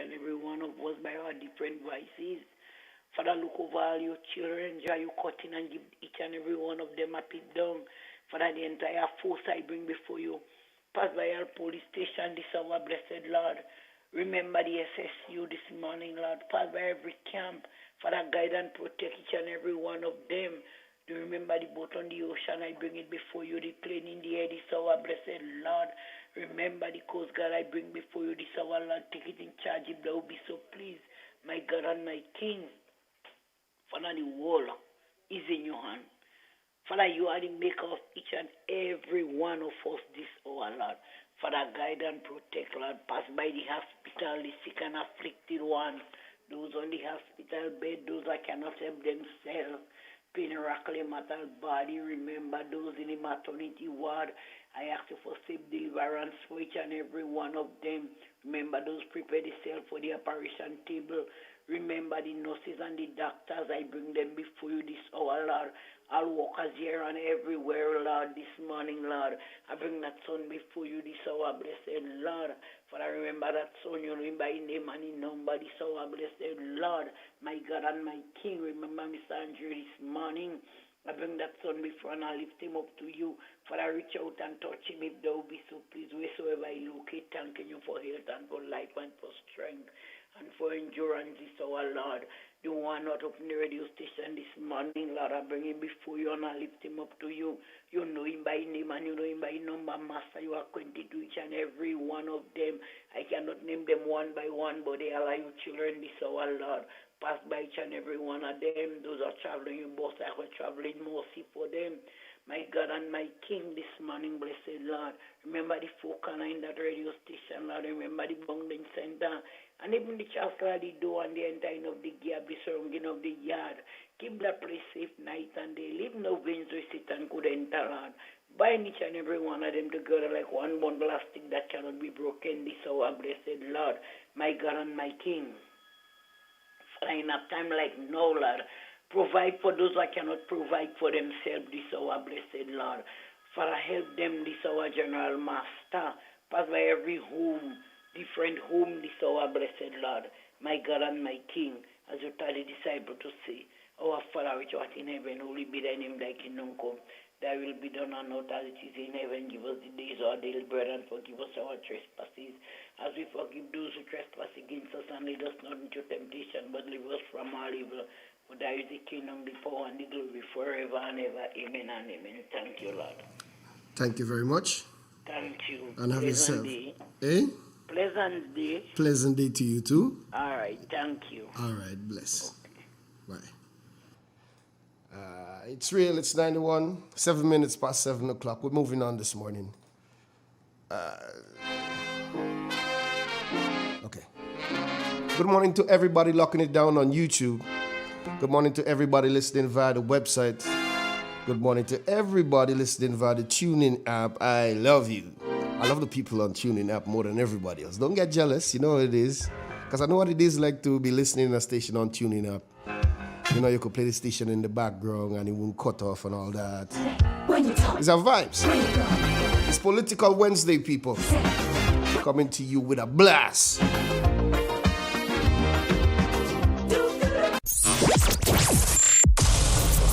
and every one of us by our different vices. Father, look over all your children, Jah, you cut in and give each and every one of them a pit down. Father, the entire force I bring before you. Pass by our police station this hour, blessed Lord. Remember the SSU this morning, Lord. Pass by every camp. Father, guide and protect each and every one of them. Do remember the boat on the ocean, I bring it before you. The plane in the air this hour, blessed Lord. Remember the Coast Guard I bring before you this hour, Lord. Take it in charge if thou be so pleased. My God and my King. Father, the world is in your hand. Father, you are the maker of each and every one of us this hour, Lord. Father, guide and protect, Lord. Pass by the hospital, the sick and afflicted ones, those on the hospital bed, those that cannot help themselves, pain, matter body. Remember those in the maternity ward. I ask you for safe deliverance for each and every one of them. Remember those prepare themselves for the operation table. Remember the nurses and the doctors. I bring them before you this hour, Lord. All workers here and everywhere, Lord, this morning, Lord. I bring that son before you this hour, blessed Lord. For I remember that son, you know by name and in number this hour, blessed Lord. My God and my King, remember Mr. Andrew this morning. I bring that son before and I lift him up to you. For I reach out and touch him if thou be so pleased. Wheresoever I locate, thanking you for health and for life and for strength and for endurance this hour, Lord. The one not up in the radio station this morning, Lord, I bring him before you and I lift him up to you. You know him by name and you know him by number, Master. You are acquainted to each and every one of them. I cannot name them one by one, but they are your children this hour, Lord. Pass by each and every one of them. Those are traveling in bus, I will travel in mercy for them. My God and my King this morning, blessed Lord. Remember the folk in that radio station, Lord. Remember the bonding center. And even the chapel, the door, and the entire of the gap, the surrounding of the yard. Keep that place safe night and day. Leave no veins where Satan could enter, Lord. Bind each and every one of them together like one bundle of stick that cannot be broken this hour, blessed Lord. My God and my King. For in a time like now, Lord, provide for those that cannot provide for themselves this hour, blessed Lord. Father, help them this hour, General Master. Pass by every home, different home this hour, blessed Lord. My God and my King, as you tell the disciple to say, our Father which art in heaven, holy be thy name, thy kingdom come. Thy will be done on earth as it is in heaven. Give us the days our daily bread and forgive us our trespasses, as we forgive those who trespass against us, and lead us not into temptation, but deliver us from all evil. For thy is the kingdom, the power, and the glory forever and ever. Amen and amen. Thank you, Lord. Thank you very much. Thank you. And have yourself. Day. Eh? Pleasant day. Pleasant day to you too. All right. Thank you. All right. Bless. Okay. Bye. It's real. It's 91. 7 minutes past 7 o'clock. We're moving on this morning. Okay. Good morning to everybody locking it down on YouTube. Good morning to everybody listening via the website. Good morning to everybody listening via the TuneIn app. I love you. I love the people on TuneIn app more than everybody else. Don't get jealous. You know what it is. Because I know what it is like to be listening to a station on TuneIn app. You know, you could play the station in the background and it won't cut off and all that. These are vibes. It's Political Wednesday, people. Coming to you with a blast.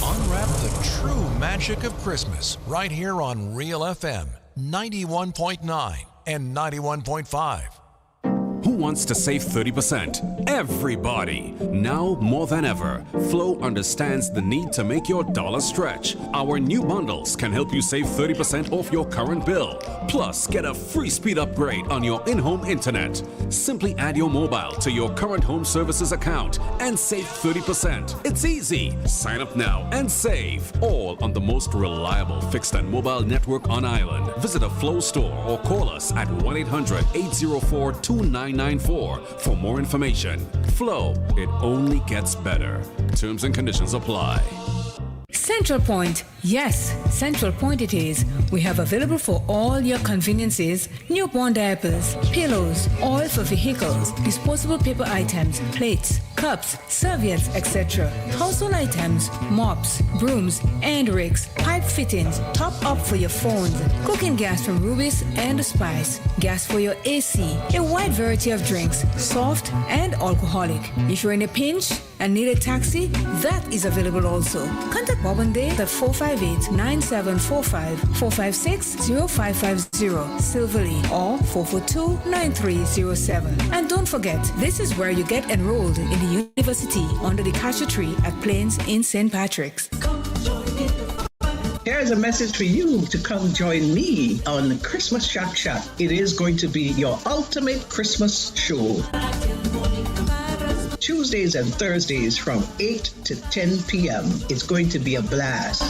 Unwrap the true magic of Christmas right here on Real FM 91.9 and 91.5. Who wants to save 30%? Everybody! Now more than ever, Flow understands the need to make your dollar stretch. Our new bundles can help you save 30% off your current bill. Plus, get a free speed upgrade on your in-home internet. Simply add your mobile to your current home services account and save 30%. It's easy. Sign up now and save. All on the most reliable fixed and mobile network on island. Visit a Flow store or call us at 1-800-804-2994 for more information. Flow, it only gets better. Terms and conditions apply. Central Point. Yes, Central Point it is. We have available for all your conveniences newborn diapers, pillows, oil for vehicles, disposable paper items, plates, cups, serviettes, etc. Household items, mops, brooms, and rakes, pipe fittings, top up for your phones, cooking gas from Rubis and Spice, gas for your AC, a wide variety of drinks, soft and alcoholic. If you're in a pinch and need a taxi, that is available also. Contact Bob and Dave at 458-9745, 456-0550, Silverly, or 442-9307. And don't forget, this is where you get enrolled in the university under the cashew tree at Plains in St. Patrick's. Here's a message for you to come join me on Christmas Shack Shack. It is going to be your ultimate Christmas show. Tuesdays and Thursdays from 8 to 10 p.m. It's going to be a blast.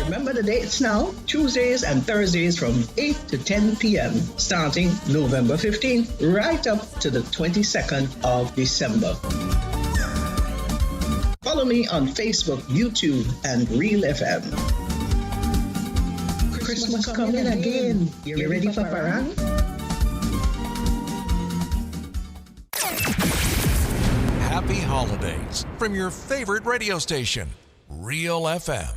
Remember the dates now? Tuesdays and Thursdays from 8 to 10 p.m. starting November 15th right up to the 22nd of December. Follow me on Facebook, YouTube, and Real FM. Christmas coming again. You ready for parang? Happy holidays from your favorite radio station, Real FM.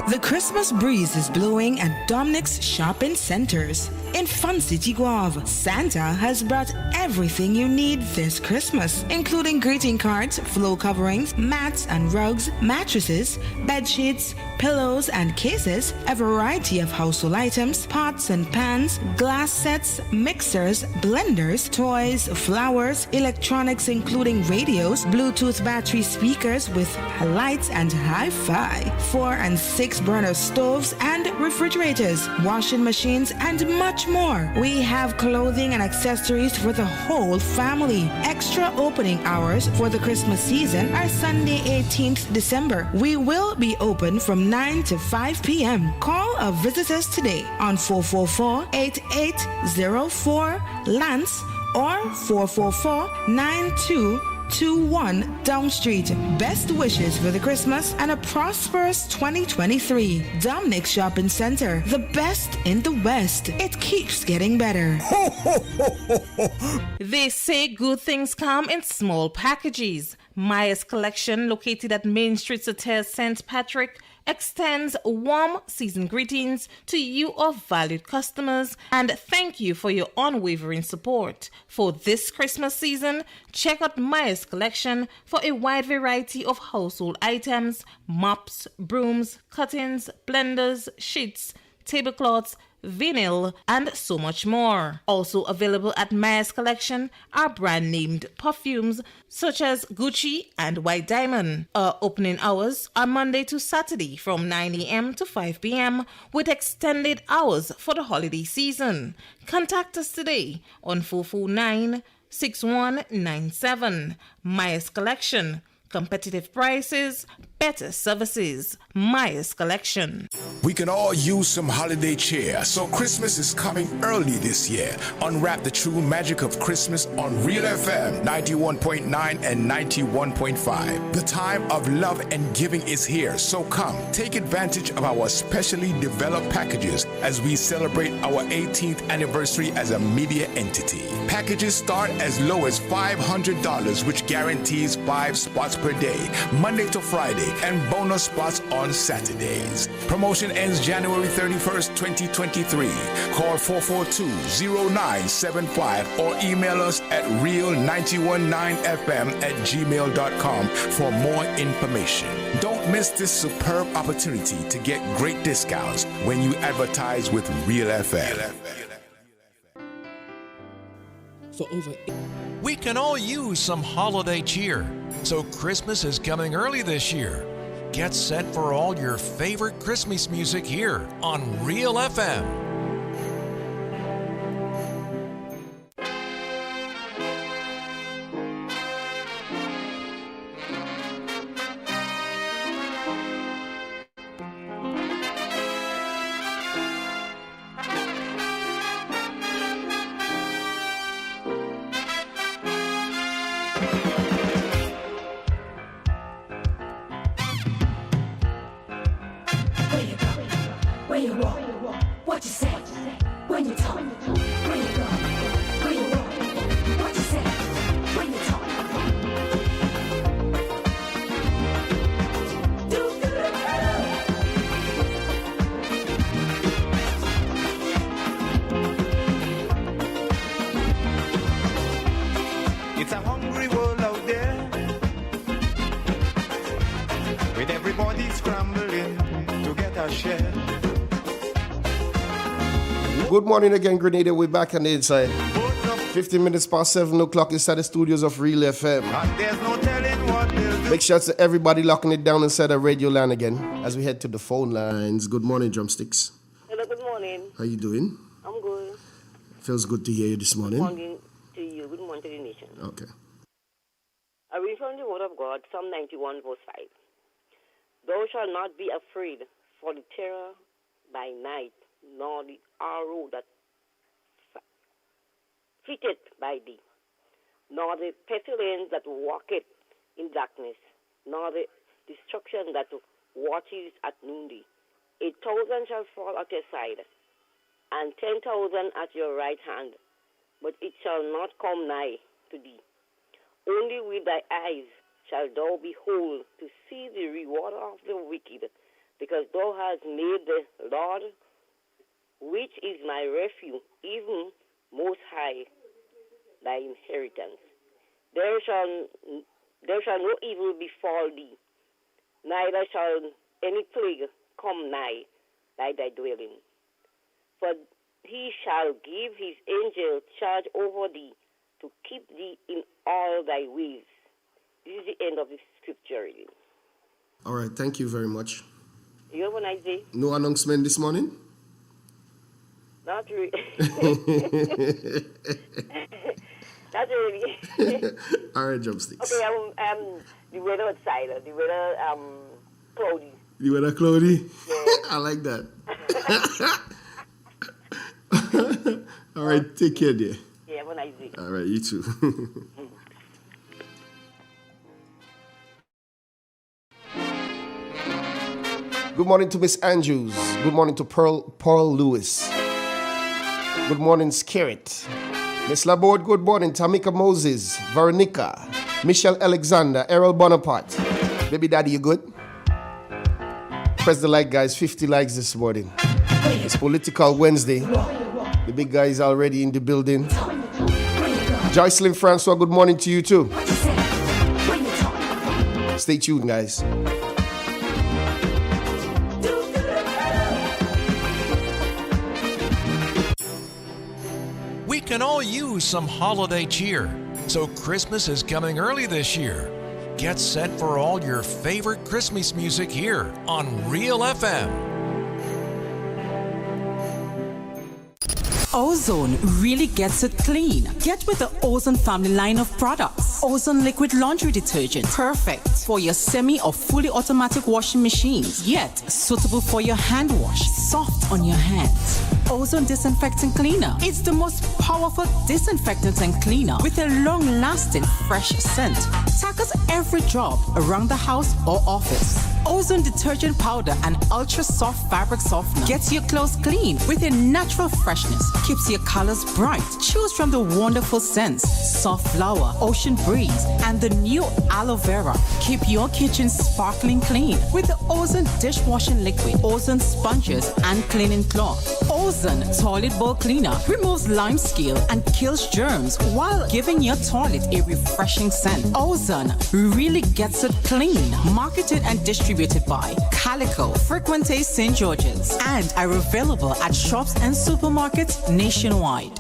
The Christmas breeze is blowing at Dominic's Shopping Centers. In Fun City Guave, Santa has brought everything you need this Christmas, including greeting cards, floor coverings, mats and rugs, mattresses, bed sheets, pillows and cases, a variety of household items, pots and pans, glass sets, mixers, blenders, toys, flowers, electronics including radios, Bluetooth battery speakers with lights and hi-fi, 4 and 6 burner stoves and refrigerators, washing machines, and much more. We have clothing and accessories for the whole family. Extra opening hours for the Christmas season are Sunday 18th December. We will be open from 9 to 5 p.m. Call or visit us today on 444-8804 Lance or 444-9221 Down Street. Best wishes for the Christmas and a prosperous 2023. Dominic Shopping Center, the best in the West. It keeps getting better. They say good things come in small packages. Maya's Collection, located at Main Street, Hotel St. Patrick, extends warm season greetings to you, our valued customers, and thank you for your unwavering support. For this Christmas season, check out Maya's Collection for a wide variety of household items, mops, brooms, curtains, blenders, sheets, tablecloths, vinyl, and so much more. Also available at Maya's Collection are brand named perfumes such as Gucci and White Diamond. Our opening hours are Monday to Saturday from 9 a.m. to 5 p.m. with extended hours for the holiday season. Contact us today on 449-6197. Maya's Collection. Competitive prices, better services. Maya's Collection. We can all use some holiday cheer, so Christmas is coming early this year. Unwrap the true magic of Christmas on Real FM 91.9 and 91.5. The time of love and giving is here, so come, take advantage of our specially developed packages as we celebrate our 18th anniversary as a media entity. Packages start as low as $500, which guarantees 5 spots per day, Monday to Friday, and bonus spots on Saturdays. Promotion ends January 31st, 2023. Call 442-0975 or email us at real919fm@gmail.com for more information. Don't miss this superb opportunity to get great discounts when you advertise with Real FM. We can all use some holiday cheer, so Christmas is coming early this year. Get set for all your favorite Christmas music here on Real FM. Where you walk, what you say, when you talk, where you go, where you walk, what you say, when you talk. It's a hungry world out there, with everybody scrambling to get a share. Good morning again, Grenada. We're back on the inside. 15 minutes past 7 o'clock inside the studios of Real FM. And there's no telling what they'll do. Big shouts to everybody locking it down inside of Radio Land again as we head to the phone lines. Good morning, Drumsticks. Hello, good morning. How you doing? I'm good. Feels good to hear you this morning. Good morning to you. Good morning to the nation. Okay. I read from the Word of God, Psalm 91, verse 5. Thou shalt not be afraid for the terror by night, nor the arrow that flitteth by thee, nor the pestilence that walketh in darkness, nor the destruction that watches at noonday. 1,000 shall fall at your side, and 10,000 at your right hand, but it shall not come nigh to thee. Only with thy eyes shalt thou behold to see the reward of the wicked, because thou hast made the Lord, which is my refuge, even most high, thy inheritance. There shall no evil befall thee, neither shall any plague come nigh thy dwelling. For he shall give his angel charge over thee, to keep thee in all thy ways. This is the end of the scripture reading. All right, thank you very much. You have a nice day. No announcement this morning? Not really. Not really. All right, Drumsticks. Okay, the weather outside. The weather cloudy. The weather cloudy? Yeah. I like that. All right, take care, dear. Yeah, have a nice day. All right, you too. Good morning to Miss Andrews. Good morning to Pearl Lewis. Good morning, Scarrett. Miss Laborde, good morning. Tamika Moses, Veronica, Michelle Alexander, Errol Bonaparte. Baby daddy, you good? Press the like, guys. 50 likes this morning. It's Political Wednesday. The big guy is already in the building. Joycelyn Francois, good morning to you too. Stay tuned, guys. We can all use some holiday cheer, so Christmas is coming early this year. Get set for all your favorite Christmas music here on Real FM. Ozone really gets it clean. Get with the Ozone family line of products. Ozone liquid laundry detergent. Perfect for your semi or fully automatic washing machines. Yet suitable for your hand wash. Soft on your hands. Ozone disinfectant cleaner. It's the most powerful disinfectant and cleaner with a long-lasting fresh scent. Tackles every job around the house or office. Ozone detergent powder and ultra soft fabric softener gets your clothes clean with a natural freshness. Keeps your colors bright. Choose from the wonderful scents: soft flower, ocean breeze, and the new aloe vera. Keep your kitchen sparkling clean with the Ozone dishwashing liquid, Ozone sponges, and cleaning cloth. Ozone toilet bowl cleaner removes lime scale and kills germs while giving your toilet a refreshing scent. Ozone really gets it clean. Marketed and distributed by Calico, Frequente St. George's, and are available at shops and supermarkets nationwide.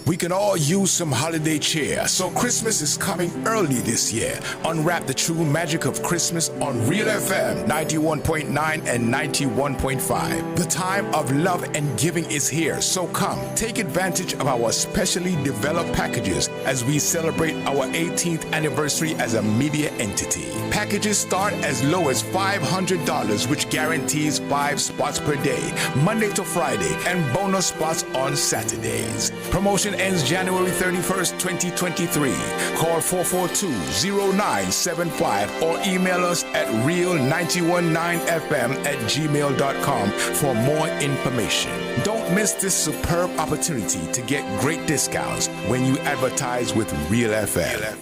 We can all use some holiday cheer, so Christmas is coming early this year. Unwrap the true magic of Christmas on Real FM 91.9 and 91.5. The time of love and giving is here, so come, take advantage of our specially developed packages as we celebrate our 18th anniversary as a media entity. Packages start as low as $500, which guarantees 5 spots per day, Monday to Friday, and bonus spots on Saturdays. Promotion ends January 31st, 2023. Call 442-0975 or email us at real919fm@gmail.com for more information. Don't miss this superb opportunity to get great discounts when you advertise with Real FM.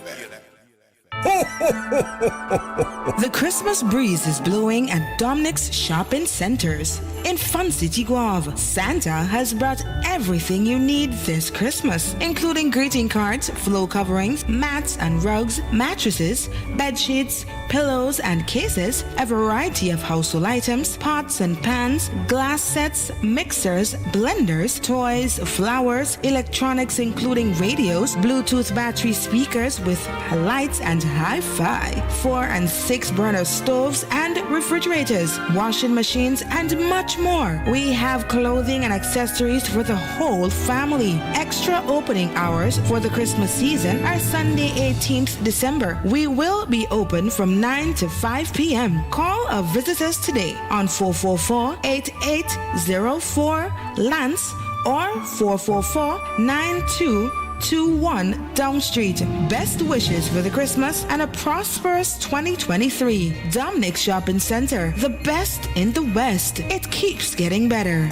The Christmas breeze is blowing at Dominic's shopping centers. In Fun City Guave, Santa has brought everything you need this Christmas, including greeting cards, floor coverings, mats and rugs, mattresses, bed sheets, pillows and cases, a variety of household items, pots and pans, glass sets, mixers, blenders, toys, flowers, electronics including radios, Bluetooth battery speakers with lights and hi-fi, 4 and 6 burner stoves and refrigerators, washing machines and much more. We have clothing and accessories for the whole family. Extra opening hours for the Christmas season are Sunday 18th December. We will be open from 9 to 5 p.m. Call or visit us today on 444-8804 Lance or 444-9221 Down Street. Best wishes for the Christmas and a prosperous 2023. Dominic Shopping Center, the best in the West. It keeps getting better.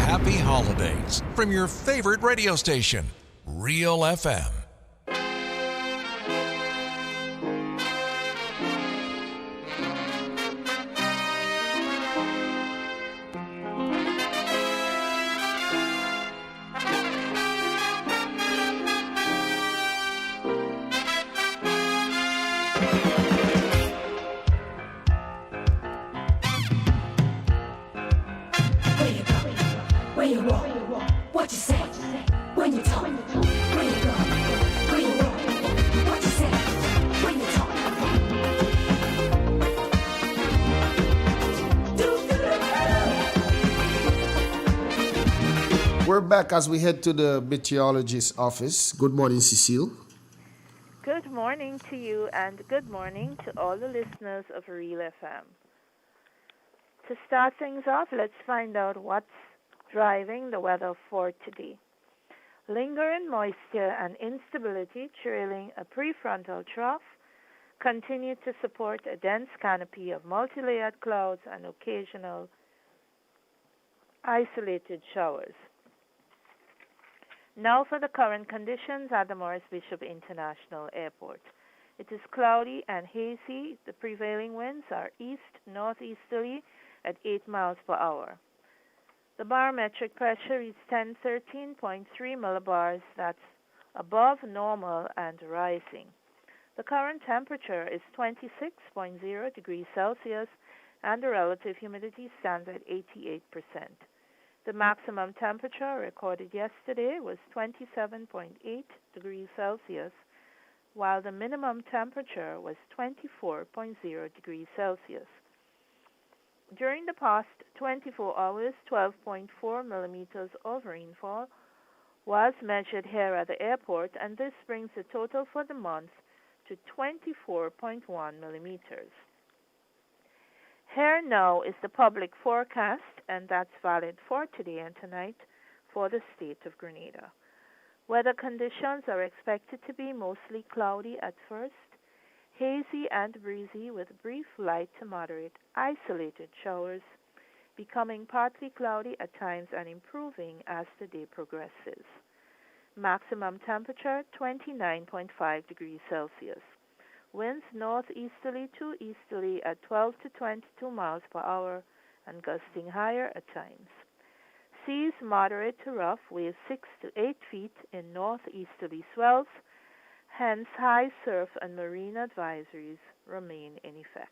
Happy holidays from your favorite radio station, Real FM. We're back as we head to the meteorologist's office. Good morning, Cecile. Good morning to you and good morning to all the listeners of Real FM. To start things off, let's find out what's driving the weather for today. Lingering moisture and instability trailing a prefrontal trough continue to support a dense canopy of multi-layered clouds and occasional isolated showers. Now for the current conditions at the Morris Bishop International Airport. It is cloudy and hazy. The prevailing winds are east-northeasterly at 8 miles per hour. The barometric pressure is 1013.3 millibars. That's above normal and rising. The current temperature is 26.0 degrees Celsius and the relative humidity stands at 88%. The maximum temperature recorded yesterday was 27.8 degrees Celsius, while the minimum temperature was 24.0 degrees Celsius. During the past 24 hours, 12.4 millimeters of rainfall was measured here at the airport, and this brings the total for the month to 24.1 millimeters. Here now is the public forecast, and that's valid for today and tonight for the state of Grenada. Weather conditions are expected to be mostly cloudy at first, hazy and breezy with brief light to moderate isolated showers, becoming partly cloudy at times and improving as the day progresses. Maximum temperature 29.5 degrees Celsius. Winds northeasterly to easterly at 12 to 22 miles per hour and gusting higher at times. Seas moderate to rough, waves 6 to 8 feet in northeasterly swells, hence high surf and marine advisories remain in effect.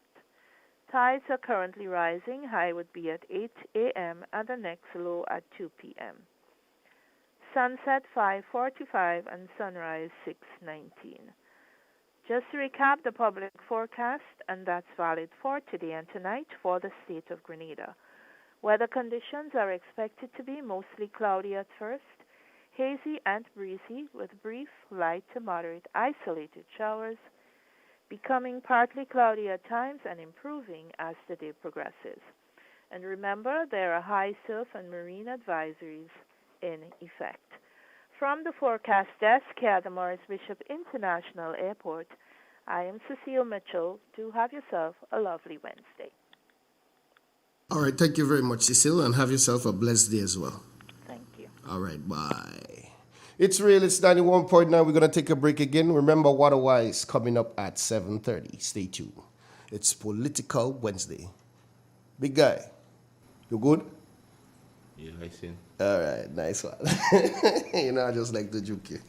Tides are currently rising, high would be at 8 a.m. and the next low at 2 p.m. Sunset 5:45 and sunrise 6:19. Just to recap the public forecast, and that's valid for today and tonight for the state of Grenada. Weather conditions are expected to be mostly cloudy at first, hazy and breezy with brief, light to moderate isolated showers, becoming partly cloudy at times and improving as the day progresses. And remember, there are high surf and marine advisories in effect. From the forecast desk at the Morris Bishop International Airport, I am Cecile Mitchell. Do have yourself a lovely Wednesday. All right, thank you very much, Cecile, and have yourself a blessed day as well. Thank you. All right, bye. It's real, it's 91.9. We're going to take a break again. Remember, Waterwise coming up at 7:30. Stay tuned. It's Political Wednesday. Big guy, you good? Yeah, I see. All right, nice one. You know, I just like to joke you.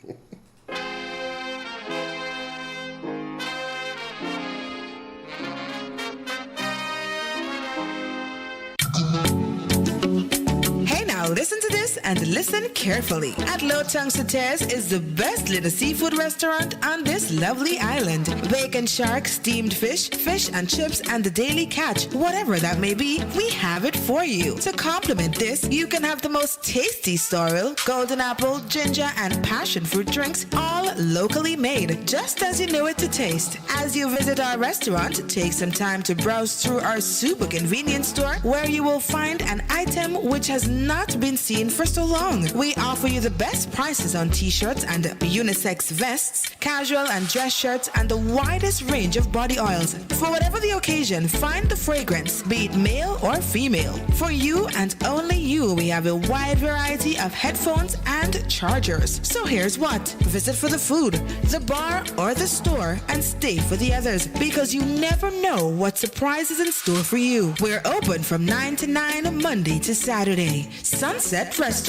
Listen to this and listen carefully. At Low Tongue Sauters is the best little seafood restaurant on this lovely island. Bacon shark, steamed fish, fish and chips, and the daily catch. Whatever that may be, we have it for you. To complement this, you can have the most tasty sorrel, golden apple, ginger, and passion fruit drinks, all locally made, just as you know it to taste. As you visit our restaurant, take some time to browse through our super convenience store, where you will find an item which has not been seen for so long. We offer you the best prices on t-shirts and unisex vests, casual and dress shirts, and the widest range of body oils. For whatever the occasion, find the fragrance, be it male or female. For you and only you, we have a wide variety of headphones and chargers. So here's what. Visit for the food, the bar, or the store, and stay for the others, because you never know what surprise is in store for you. We're open from 9 to 9 Monday to Saturday. Sunset Restaurant.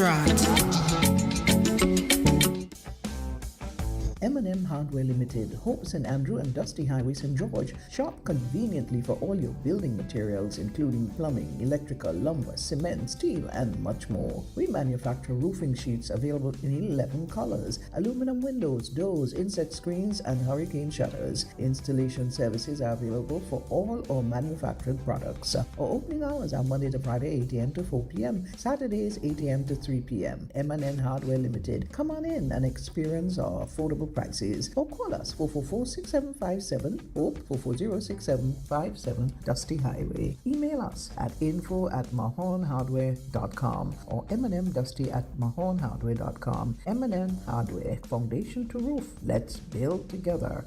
M&M Hardware Limited, Hope St. Andrew and Dusty Highway St. George. Shop conveniently for all your building materials, including plumbing, electrical, lumber, cement, steel, and much more. We manufacture roofing sheets available in 11 colors, aluminum windows, doors, inset screens, and hurricane shutters. Installation services are available for all our manufactured products. Our opening hours are Monday to Friday, 8 a.m. to 4 p.m., Saturdays, 8 a.m. to 3 p.m. M&M Hardware Limited. Come on in and experience our affordable prices, or call us 444-6757 or 440-6757 Dusty Highway. Email us at info@mahonhardware.com or mnmdusty@mahonhardware.com. M&M Hardware, foundation to roof. Let's build together.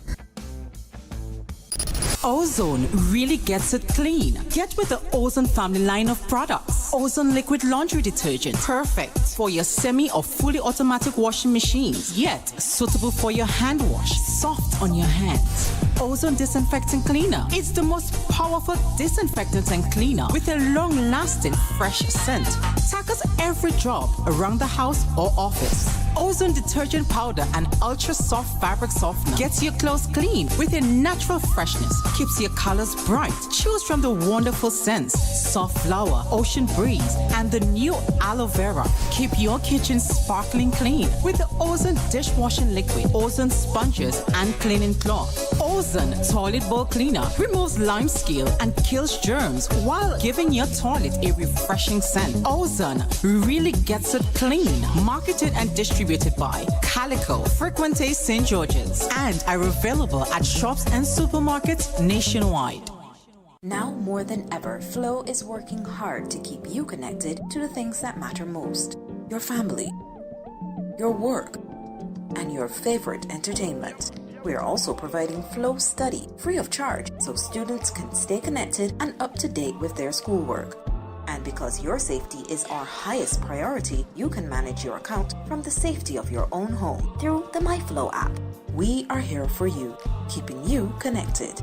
Ozone really gets it clean. Get with the Ozone family line of products. Ozone liquid laundry detergent, perfect for your semi or fully automatic washing machines, yet suitable for your hand wash, soft on your hands. Ozone disinfectant cleaner. It's the most powerful disinfectant and cleaner with a long-lasting fresh scent. Tackles every job around the house or office. Ozone detergent powder and ultra soft fabric softener gets your clothes clean with a natural freshness, keeps your colors bright. Choose from the wonderful scents, soft flower, ocean breeze, and the new aloe vera. Keep your kitchen sparkling clean with the Ozone dishwashing liquid, Ozone sponges, and cleaning cloth. Ozone toilet bowl cleaner removes lime scale and kills germs while giving your toilet a refreshing scent. Ozone really gets it clean. Marketed and distributed by Calico, Frequente St. George's, and are available at shops and supermarkets nationwide. Now more than ever, Flow is working hard to keep you connected to the things that matter most. Your family, your work, and your favorite entertainment. We are also providing Flow Study free of charge so students can stay connected and up to date with their schoolwork. And because your safety is our highest priority, you can manage your account from the safety of your own home through the MyFlow app. We are here for you, keeping you connected.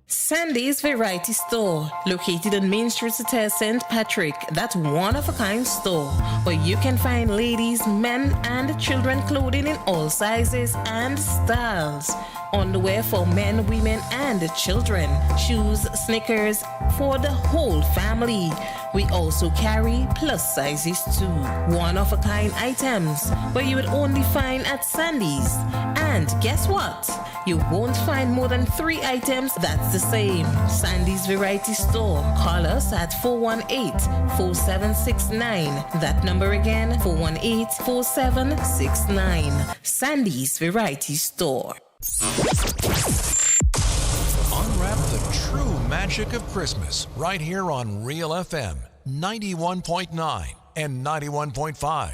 Sandy's Variety Store, located on Main Street, St. Patrick. That one-of-a-kind store where you can find ladies, men, and children clothing in all sizes and styles. Underwear for men, women, and children. Shoes, sneakers for the whole family. We also carry plus sizes too. One-of-a-kind items where you would only find at Sandy's. And And guess what? You won't find more than 3 items that's the same. Sandy's Variety Store. Call us at 418-4769. That number again, 418-4769. Sandy's Variety Store. Unwrap the true magic of Christmas right here on Real FM 91.9 and 91.5.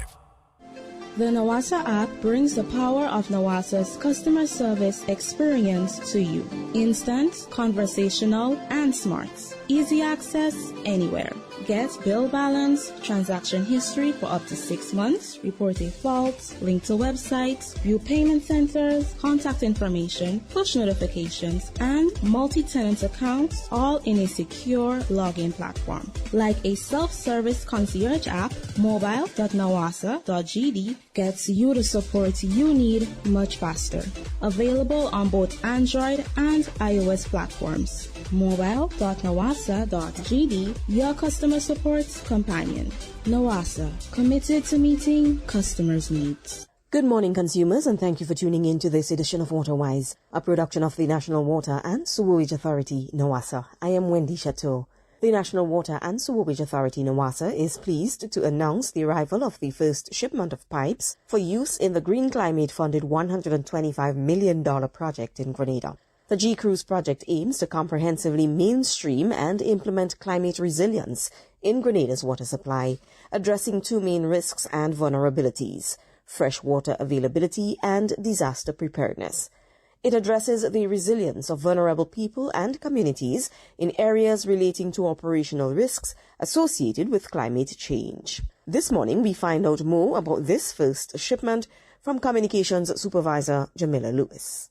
The Nawasa app brings the power of Nawasa's customer service experience to you. Instant, conversational, and smart. Easy access anywhere. Get bill balance, transaction history for up to 6 months, reporting faults, link to websites, view payment centers, contact information, push notifications, and multi-tenant accounts, all in a secure login platform. Like a self-service concierge app, mobile.nawasa.gd gets you the support you need much faster. Available on both Android and iOS platforms. Mobile.nawasa.gd, your customer support companion. Nawasa, committed to meeting customers' needs. Good morning, consumers, and thank you for tuning in to this edition of WaterWise, a production of the National Water and Sewerage Authority, NAWASA. I am Wendy Chateau. The National Water and Sewerage Authority, NAWASA, is pleased to announce the arrival of the first shipment of pipes for use in the Green Climate-funded $125 million project in Grenada. The G-Cruise project aims to comprehensively mainstream and implement climate resilience in Grenada's water supply, addressing 2 main risks and vulnerabilities: fresh water availability and disaster preparedness. It addresses the resilience of vulnerable people and communities in areas relating to operational risks associated with climate change. This morning, we find out more about this first shipment from Communications Supervisor Jamila Lewis.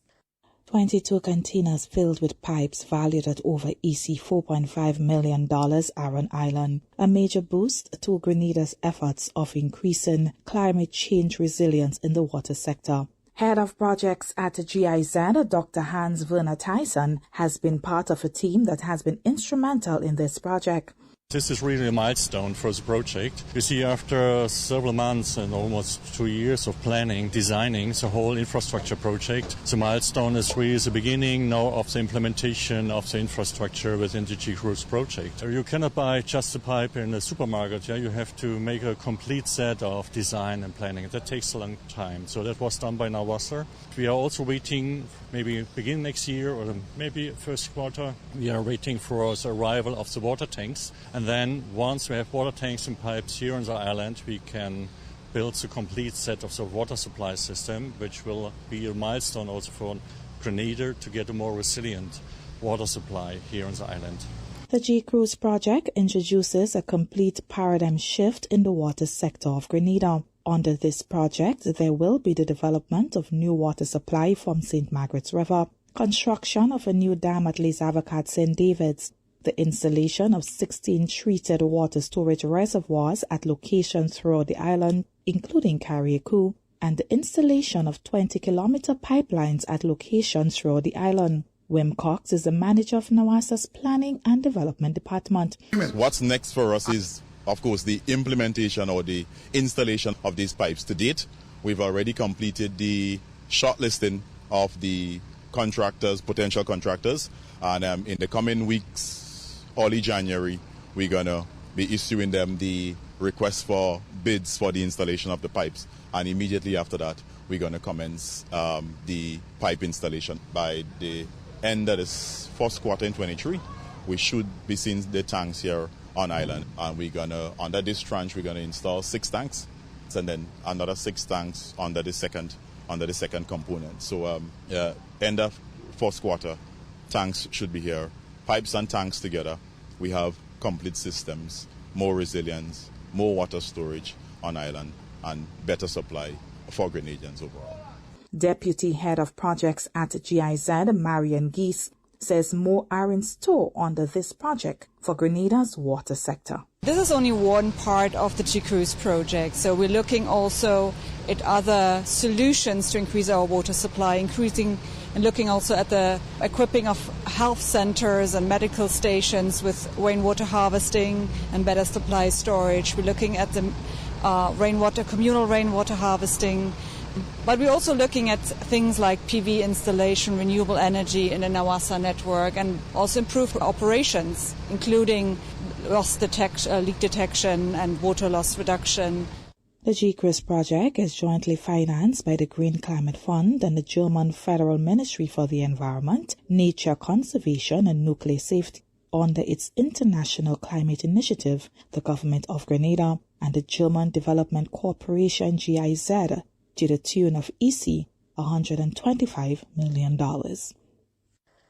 22 containers filled with pipes valued at over $4.5 million are on island, a major boost to Grenada's efforts of increasing climate change resilience in the water sector. Head of projects at GIZ, Dr. Hans Werner Tyson, has been part of a team that has been instrumental in this project. This is really a milestone for the project. You see, after several months and almost 2 years of planning, designing the whole infrastructure project, the milestone is really the beginning now of the implementation of the infrastructure within the G-Cruise project. You cannot buy just a pipe in a supermarket. You have to make a complete set of design and planning. That takes a long time. So that was done by Nawasa. We are also waiting, maybe begin next year or maybe first quarter, we are waiting for the arrival of the water tanks. And then once we have water tanks and pipes here on the island, we can build the complete set of the water supply system, which will be a milestone also for Grenada to get a more resilient water supply here on the island. The G-Cruise project introduces a complete paradigm shift in the water sector of Grenada. Under this project, there will be the development of new water supply from St. Margaret's River, construction of a new dam at Les Avocats St. David's, the installation of 16 treated water storage reservoirs at locations throughout the island, including Carriacou, and the installation of 20-kilometer pipelines at locations throughout the island. Wim Cox is the manager of NAWASA's Planning and Development Department. What's next for us is, of course, the implementation or the installation of these pipes. To date, we've already completed the shortlisting of the contractors, potential contractors, and in the coming weeks, early January, we're going to be issuing them the request for bids for the installation of the pipes. And immediately after that, we're going to commence the pipe installation. By the end of this first quarter in 23, we should be seeing the tanks here on island. And we're going to, under this tranche, we're going to install 6 tanks, and then another 6 tanks under the second component. So end of first quarter, tanks should be here. Pipes and tanks together, we have complete systems, more resilience, more water storage on island, and better supply for Grenadians overall. Deputy Head of Projects at GIZ, Marian Geese, says more are in store under this project for Grenada's water sector. This is only one part of the G-Cruise project, so we're looking also at other solutions to increase our water supply, and looking also at the equipping of health centers and medical stations with rainwater harvesting and better supply storage. We're looking at the communal rainwater harvesting, But we're also looking at things like PV installation, renewable energy in the Nawasa network, and also improve operations, including leak detection and water loss reduction. The GCRIS project is jointly financed by the Green Climate Fund and the German Federal Ministry for the Environment, Nature Conservation and Nuclear Safety under its International Climate Initiative, the Government of Grenada, and the German Development Corporation GIZ, to the tune of EC $125 million.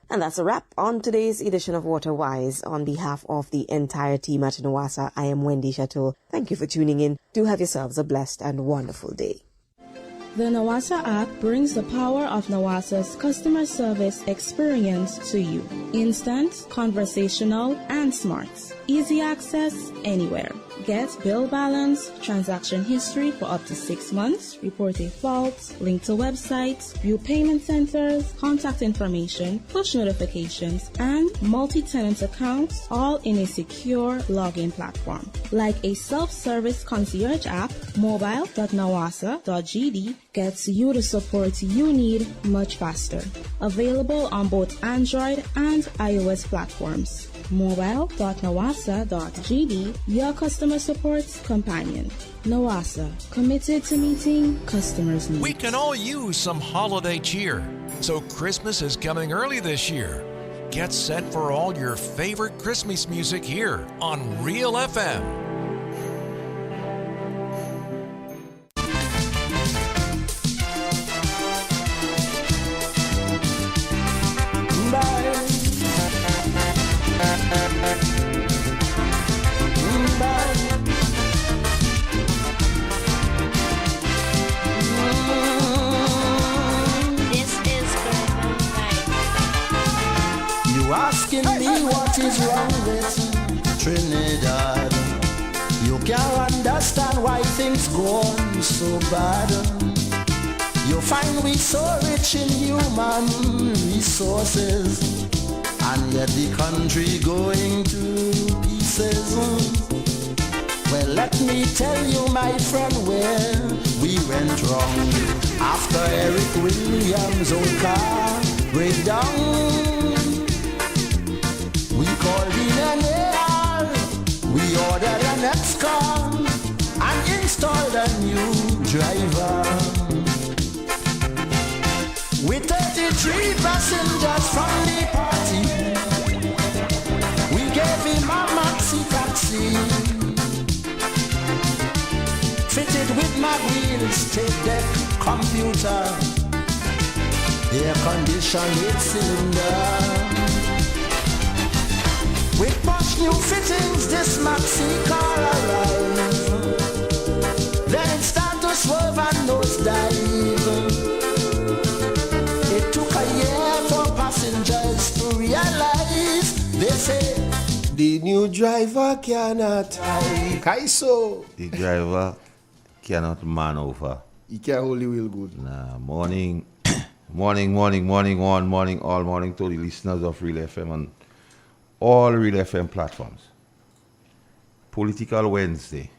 And that's a wrap on today's edition of Water Wise. On behalf of the entire team at Nawasa, I am Wendy Chateau. Thank you for tuning in. Do have yourselves a blessed and wonderful day. The Nawasa app brings the power of Nawasa's customer service experience to you. Instant, conversational, and smart. Easy access anywhere. Get bill balance, transaction history for up to 6 months, report a fault, link to websites, view payment centers, contact information, push notifications, and multi-tenant accounts, all in a secure login platform. Like a self-service concierge app, mobile.nawasa.gd gets you the support you need much faster. Available on both Android and iOS platforms. Mobile.nawasa.gd, your customer support companion. Nawasa, committed to meeting customers' needs. We can all use some holiday cheer. So Christmas is coming early this year. Get set for all your favorite Christmas music here on Real FM. Asking me what is wrong with Trinidad. You can't understand why things go on so bad. You find we so rich in human resources, and yet the country going to pieces. Well, let me tell you, my friend, where we went wrong. After Eric Williams' old car breakdown, we called in an AR, we ordered an X-car and installed a new driver. With 33 passengers from the party, we gave him a maxi taxi, fitted with my wheels, tape deck, computer, air conditioned 8-cylinder. With posh new fittings, this maxi car arrived. Then it started to swerve and nosedive. It took a year for passengers to realize. They say the new driver cannot Kaiso. The driver cannot maneuver. He can't hold the wheel good. Nah, morning all morning to the listeners of Real FM and all Real FM platforms. Political Wednesday,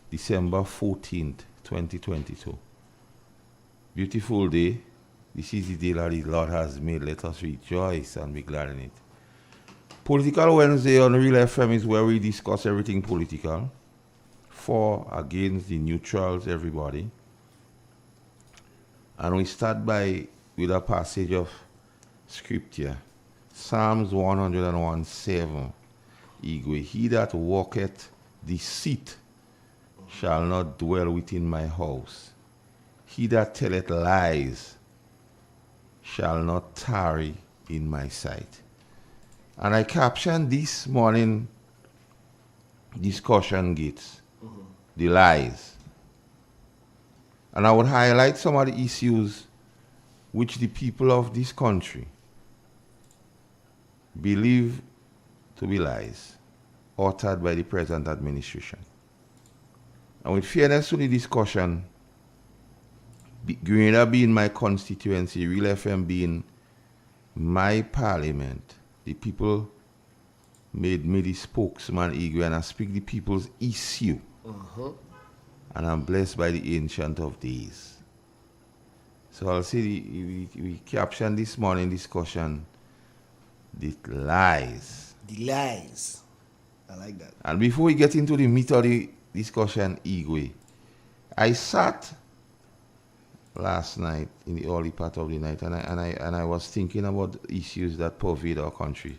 December 14th, 2022. Beautiful day. This is the day that the Lord has made. Let us rejoice and be glad in it. Political Wednesday on Real FM is where we discuss everything political. For, against, the neutrals, everybody. And we start with a passage of scripture. Psalms 101:7. He that walketh deceit shall not dwell within my house. He that telleth lies shall not tarry in my sight. And I captioned this morning discussion gates, the lies. And I would highlight some of the issues which the people of this country believe to be lies uttered by the present administration. And with fairness to the discussion, Grenada being my constituency, Real FM being my parliament, the people made me the spokesman eager, and I speak the people's issue. And I'm blessed by the Ancient of Days. So I'll say we captioned this morning discussion, the lies. The lies. I like that. And before we get into the meat of the discussion, Igwe, I sat last night in the early part of the night and I was thinking about issues that pervade our country.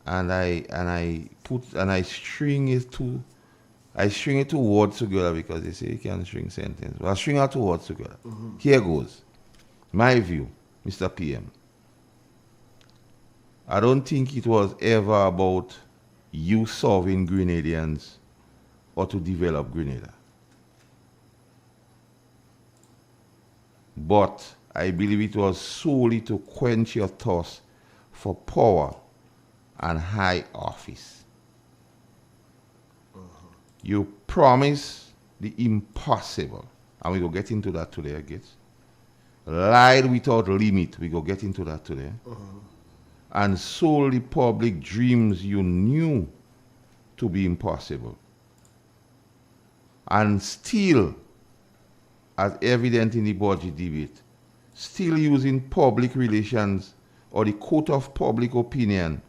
And I string it to words together because they say you can't string sentences. Well, I string out two words together. Mm-hmm. Here goes. My view, Mr. PM. I don't think it was ever about you solving Grenadians or to develop Grenada. But I believe it was solely to quench your thirst for power and high office. You promised the impossible, and we will get into that today, I guess. Lied without limit, we will get into that today. And sold the public dreams you knew to be impossible. And still, as evident in the budget debate, still using public relations or the court of public opinion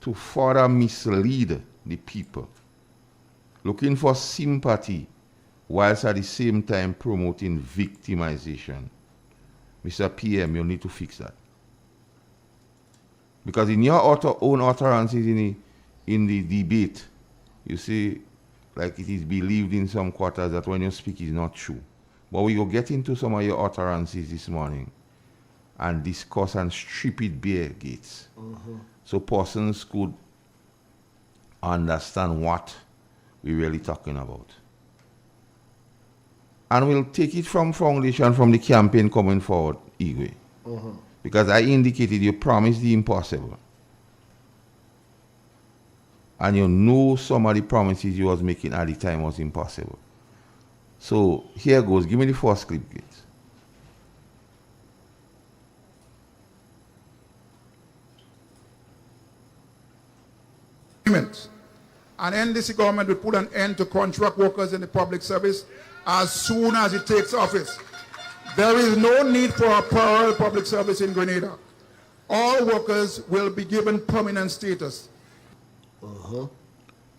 to further mislead the people, looking for sympathy whilst at the same time promoting victimization. Mr. PM, you'll need to fix that. Because in your own utterances in the debate, you see, like it is believed in some quarters that when you speak is not true. But we will get into some of your utterances this morning and discuss and strip it bare, Gates. So persons could understand what we're really talking about. And we'll take it from foundation from the campaign coming forward, Igwe. Because I indicated you promised the impossible. And you know some of the promises you was making at the time was impossible. So here goes. Give me the first clip, Gates. And NDC government will put an end to contract workers in the public service as soon as it takes office. There is no need for a parallel public service in Grenada. All workers will be given permanent status.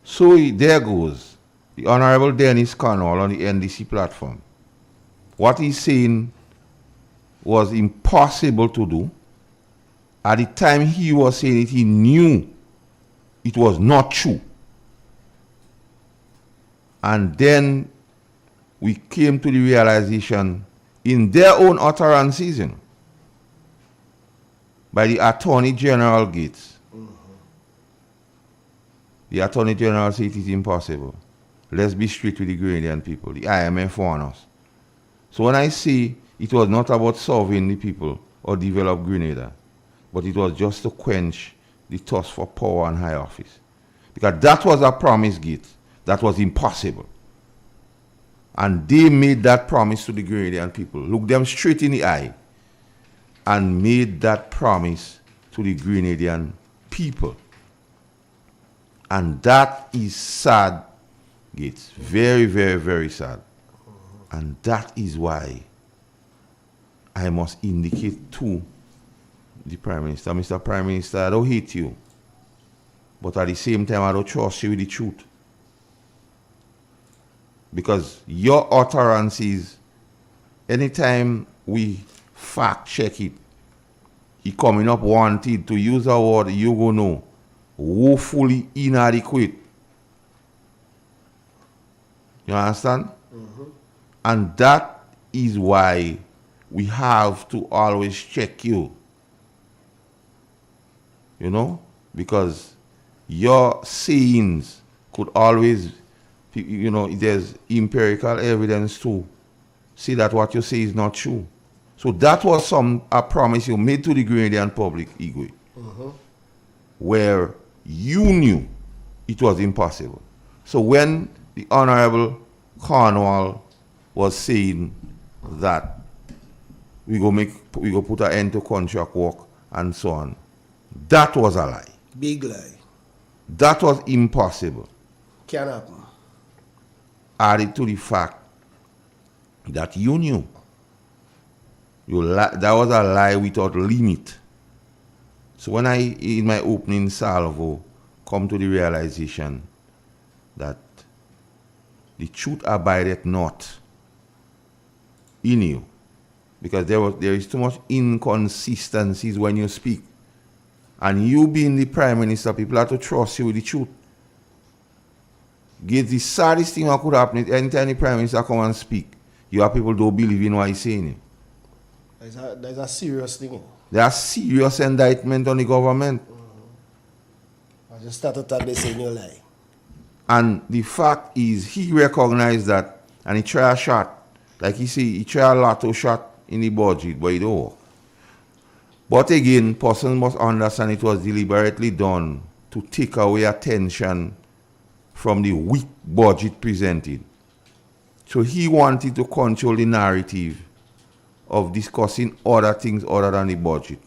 So there goes the Honorable Dennis Cornwall on the NDC platform. What he's saying was impossible to do. At the time he was saying it, he knew it was not true. And then we came to the realization in their own utterances, by the Attorney General Gates. The Attorney General said it is impossible. Let's be straight with the Grenadian people. The IMF warned us. So when I say it was not about solving the people or develop Grenada, but it was just to quench the thirst for power and high office. Because that was a promise, Gates. That was impossible. And they made that promise to the Grenadian people. Looked them straight in the eye and made that promise to the Grenadian people. And that is sad, Gates. Very, very, very sad. And that is why I must indicate to the Prime Minister, Mr. Prime Minister, I don't hate you. But at the same time, I don't trust you with the truth. Because your utterances, anytime we fact check it, he coming up wanted to use a word you go know, woefully inadequate. You understand? And that is why we have to always check you. You know? Because your sayings could always, you know, there's empirical evidence to see that what you say is not true. So that was a promise you made to the Grenadian public, Igwe, where you knew it was impossible. So when the Honorable Cornwall was saying that we go put an end to contract work and so on, that was a lie. Big lie. That was impossible. Can't happen. Added to the fact that you knew That was a lie without limit. So when I, in my opening salvo, come to the realization that the truth abideth not in you, because there is too much inconsistencies when you speak. And you being the Prime Minister, people have to trust you with the truth. The saddest thing that could happen is anytime the Prime Minister come and speak, you have people don't believe in what he's saying. There's a serious thing. There's serious indictment on the government. I just started to say no lie. And the fact is, he recognized that, and he tried a shot. Like he said, he tried a lotto shot in the budget, but it don't work. But again, persons must understand it was deliberately done to take away attention from the weak budget presented. So he wanted to control the narrative of discussing other things other than the budget.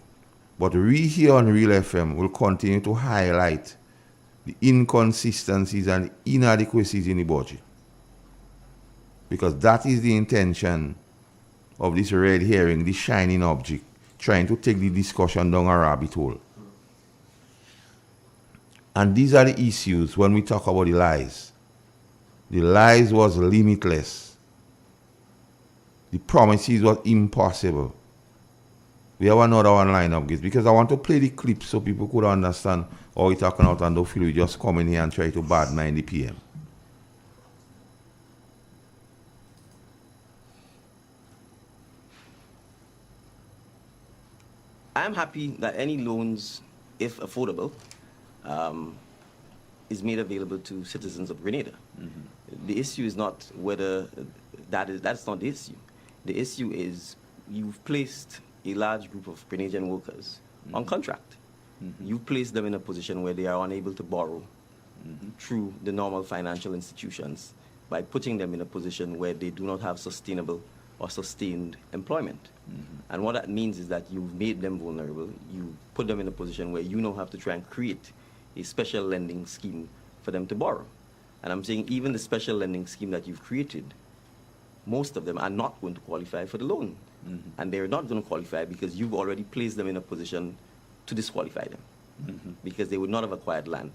But we here on Real FM will continue to highlight the inconsistencies and inadequacies in the budget. Because that is the intention of this red herring, this shining object, trying to take the discussion down a rabbit hole. And these are the issues when we talk about the lies. The lies was limitless. The promises was impossible. We have another one line up, because I want to play the clip so people could understand how we're talking out and don't feel we just come in here and try to badmine the PM. I'm happy that any loans, if affordable, is made available to citizens of Grenada. Mm-hmm. The issue is not whether that's not the issue. The issue is you've placed a large group of Grenadian workers on contract. Mm-hmm. You've placed them in a position where they are unable to borrow through the normal financial institutions by putting them in a position where they do not have sustainable or sustained employment. Mm-hmm. And what that means is that you've made them vulnerable. You put them in a position where you now have to try and create a special lending scheme for them to borrow. And I'm saying even the special lending scheme that you've created, most of them are not going to qualify for the loan. Mm-hmm. And they're not going to qualify because you've already placed them in a position to disqualify them. Mm-hmm. Because they would not have acquired land.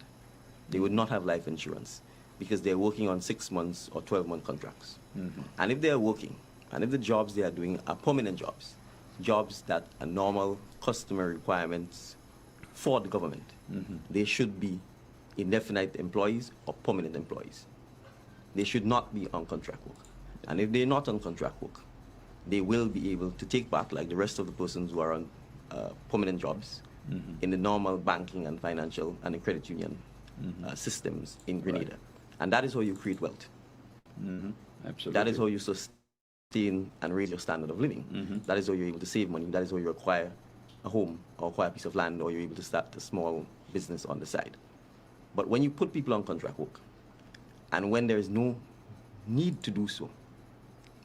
They would not have life insurance because they're working on 6 months or 12-month contracts. Mm-hmm. And if they're working, and if the jobs they are doing are permanent jobs, jobs that are normal customer requirements for the government, they should be indefinite employees or permanent employees. They should not be on contract work. And if they're not on contract work, they will be able to take part like the rest of the persons who are on permanent jobs in the normal banking and financial and the credit union systems in Grenada. Right. And that is how you create wealth. Absolutely. That is how you sustain and raise your standard of living. That is how you're able to save money. That is how you acquire a home or acquire a piece of land, or you're able to start a small business on the side. But when you put people on contract work, and when there is no need to do so,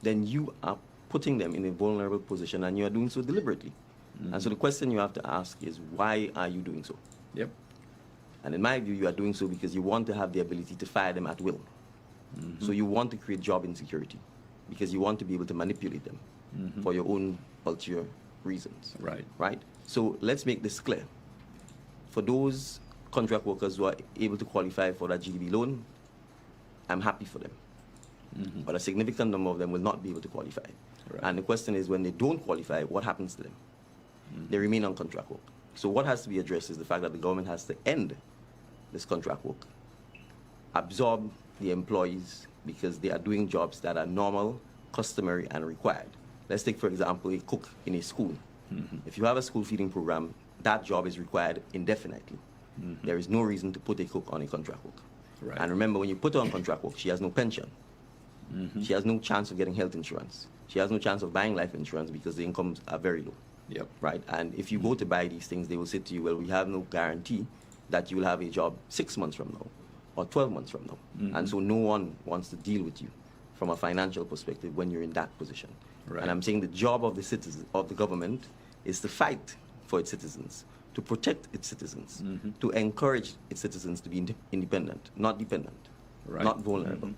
then you are putting them in a vulnerable position, and you are doing so deliberately. And so the question you have to ask is, why are you doing so? Yep. And in my view, you are doing so because you want to have the ability to fire them at will. So you want to create job insecurity because you want to be able to manipulate them for your own ulterior reasons. Right. Right? So let's make this clear. For those contract workers who are able to qualify for that GDB loan, I'm happy for them. But a significant number of them will not be able to qualify. Right. And the question is, when they don't qualify, what happens to them? They remain on contract work. So what has to be addressed is the fact that the government has to end this contract work, absorb the employees because they are doing jobs that are normal, customary, and required. Let's take, for example, a cook in a school. If you have a school feeding program, that job is required indefinitely. There is no reason to put a cook on a contract work. Right. And remember, when you put her on contract work, she has no pension. She has no chance of getting health insurance. She has no chance of buying life insurance because the incomes are very low. Yep. Right? And if you go to buy these things, they will say to you, well, we have no guarantee that you will have a job 6 months from now or 12 months from now. And so no one wants to deal with you from a financial perspective when you're in that position. Right. And I'm saying the job of the citizens, of the government, is to fight for its citizens, to protect its citizens, to encourage its citizens to be independent, not dependent, not vulnerable.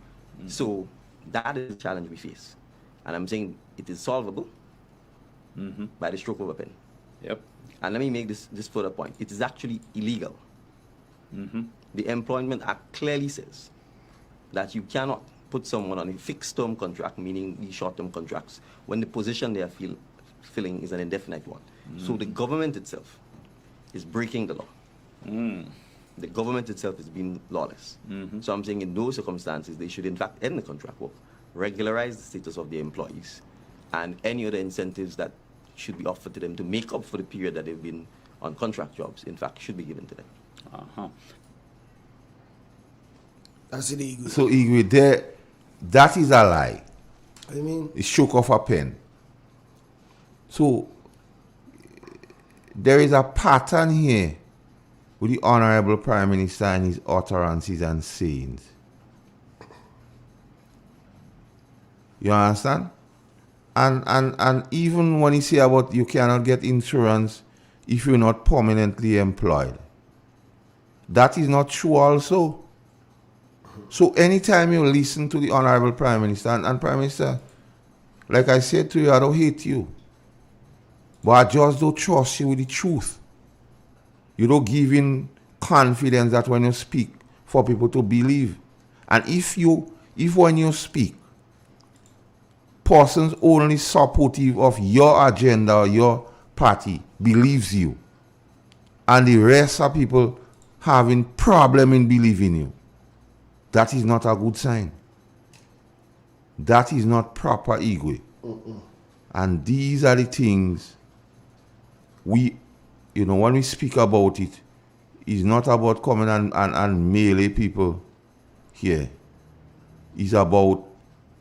So that is the challenge we face. And I'm saying it is solvable by the stroke of a pen. Yep. And let me make this further point. It is actually illegal. The Employment Act clearly says that you cannot put someone on a fixed-term contract, meaning these short-term contracts, when the position they are filling is an indefinite one. So the government itself is breaking the law. The government itself is being lawless. So I'm saying in those circumstances, they should in fact end the contract work, regularize the status of the employees, and any other incentives that should be offered to them to make up for the period that they've been on contract jobs, in fact, should be given to them. That's it, Igwe. So, Igwe, that is a lie. I mean, it's stroke of a pen. So, there is a pattern here with the Honorable Prime Minister and his utterances and sayings. You understand? And even when he say about you cannot get insurance if you're not permanently employed, that is not true also. So anytime you listen to the Honorable Prime Minister, and Prime Minister, like I said to you, I don't hate you, but I just don't trust you with the truth. You don't give in confidence that when you speak for people to believe. And if when you speak, persons only supportive of your agenda or your party believes you, and the rest of people having problem in believing you, that is not a good sign. That is not proper Igwe. And these are the things when we speak about it, it's not about coming and melee people here. It's about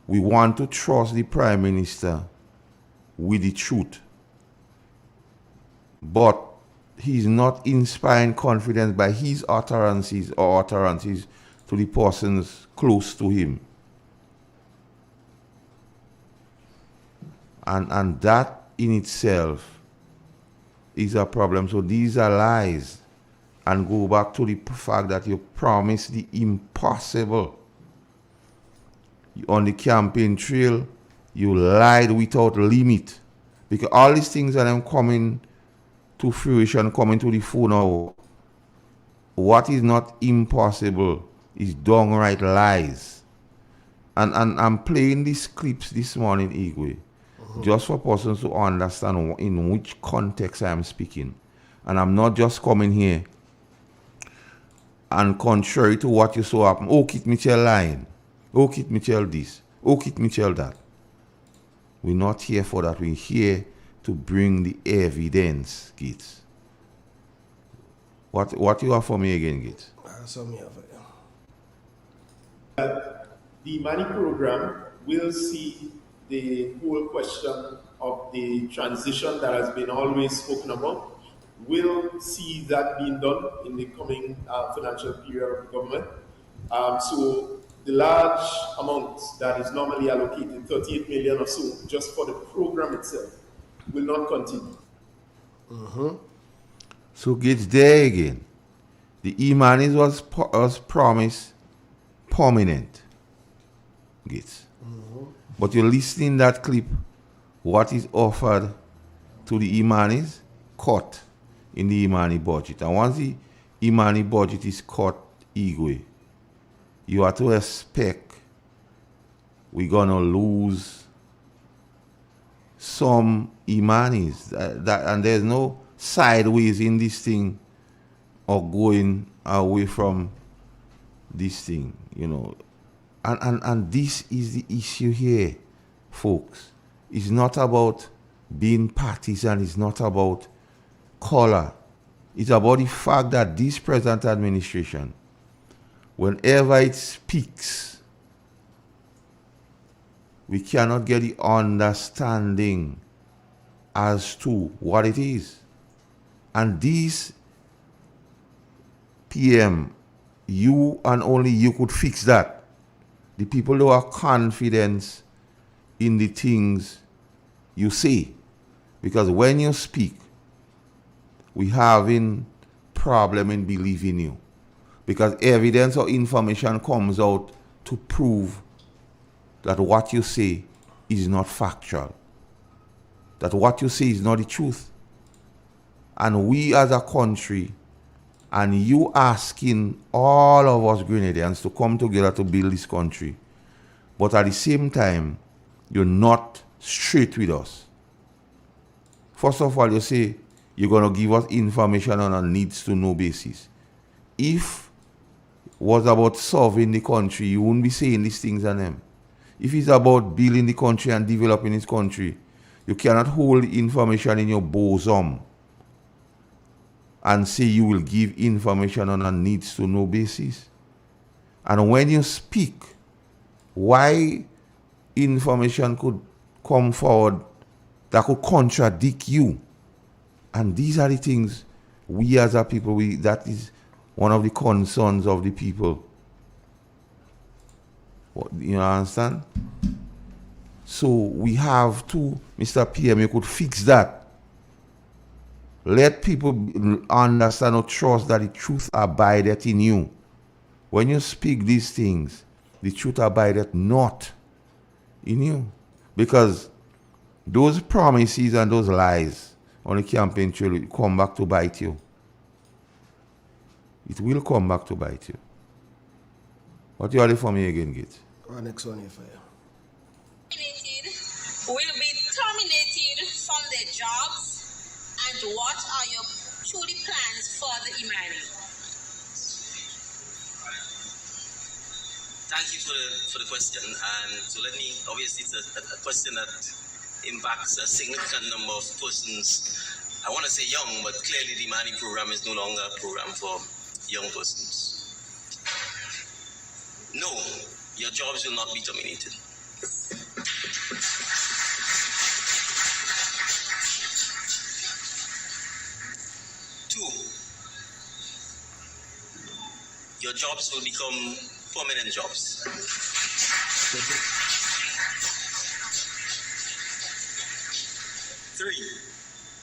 we want to trust the Prime Minister with the truth. But he's not inspiring confidence by his utterances to the persons close to him. And that in itself is a problem. So these are lies. And go back to the fact that you promised the impossible. On the campaign trail, you lied without limit. Because all these things are coming to fruition, coming to the fore now. What is not impossible is downright lies. And I'm playing these clips this morning, Igwe, just for persons to understand in which context I am speaking. And I'm not just coming here and contrary to what you saw happen. Oh, Kit Mitchell lying. Oh, Kit Mitchell this. Oh, Kit Mitchell that. We're not here for that. We're here to bring the evidence, Kit. What you have for me again, Kit? The Imani program will see the whole question of the transition that has been always spoken about. Will see that being done in the coming financial period of the government. So the large amount that is normally allocated, 38 million or so, just for the program itself, will not continue. So it's there again. The Imani was promised permanent. Gates. But you're listening that clip, what is offered to the Imanis, cut in the Imani budget. And once the Imani budget is cut, Igwe, you have to expect we're going to lose some Imanis. And there's no sideways in this thing or going away from this thing, And this is the issue here, folks. It's not about being partisan. It's not about color. It's about the fact that this present administration, whenever it speaks, we cannot get the understanding as to what it is. And these PM, you and only you could fix that. The people who have confidence in the things you say. Because when you speak, we having problem in believing you. Because evidence or information comes out to prove that what you say is not factual. that what you say is not the truth. And we as a country, and you asking all of us Grenadians to come together to build this country, but at the same time, you're not straight with us. First of all, you say you're going to give us information on a needs-to-know basis. If it was about solving the country, you wouldn't be saying these things on them. If it's about building the country and developing this country, you cannot hold information in your bosom and say you will give information on a needs-to-know basis. And when you speak, why information could come forward that could contradict you? And these are the things we as a people, that is one of the concerns of the people. You understand? So we have to, Mr. PM, you could fix that. Let people understand or trust that the truth abideth in you. When you speak these things, the truth abideth not in you. Because those promises and those lies on the campaign trail will come back to bite you. It will come back to bite you. What you are for me again, Gate? Next one here for you. Will be terminated from their jobs, and what are your truly plans for the Imani? Thank you for the question. And so let me, obviously it's a question that impacts a significant number of persons. I want to say young, but clearly the Imani program is no longer a program for young persons. No, your jobs will not be terminated. Two, your jobs will become permanent jobs. Three,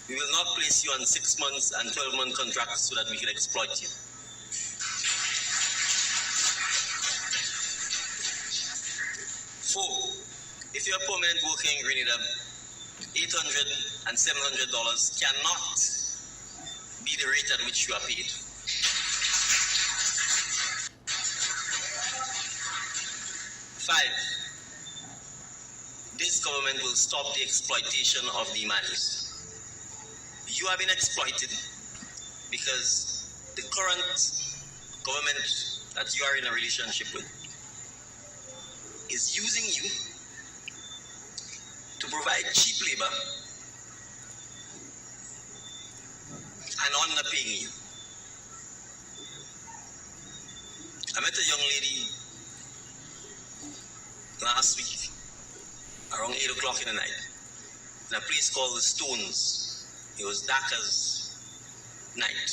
we will not place you on 6 months and 12-month contracts so that we can exploit you. Four, if you're a permanent worker in Grenada, $800 and $700 cannot be the rate at which you are paid. Five, this government will stop the exploitation of the Imanis. You have been exploited because the current government that you are in a relationship with is using you to provide cheap labor and underpaying you. I met a young lady last week around 8 o'clock in the night in a place called the Stones. It was dark as night.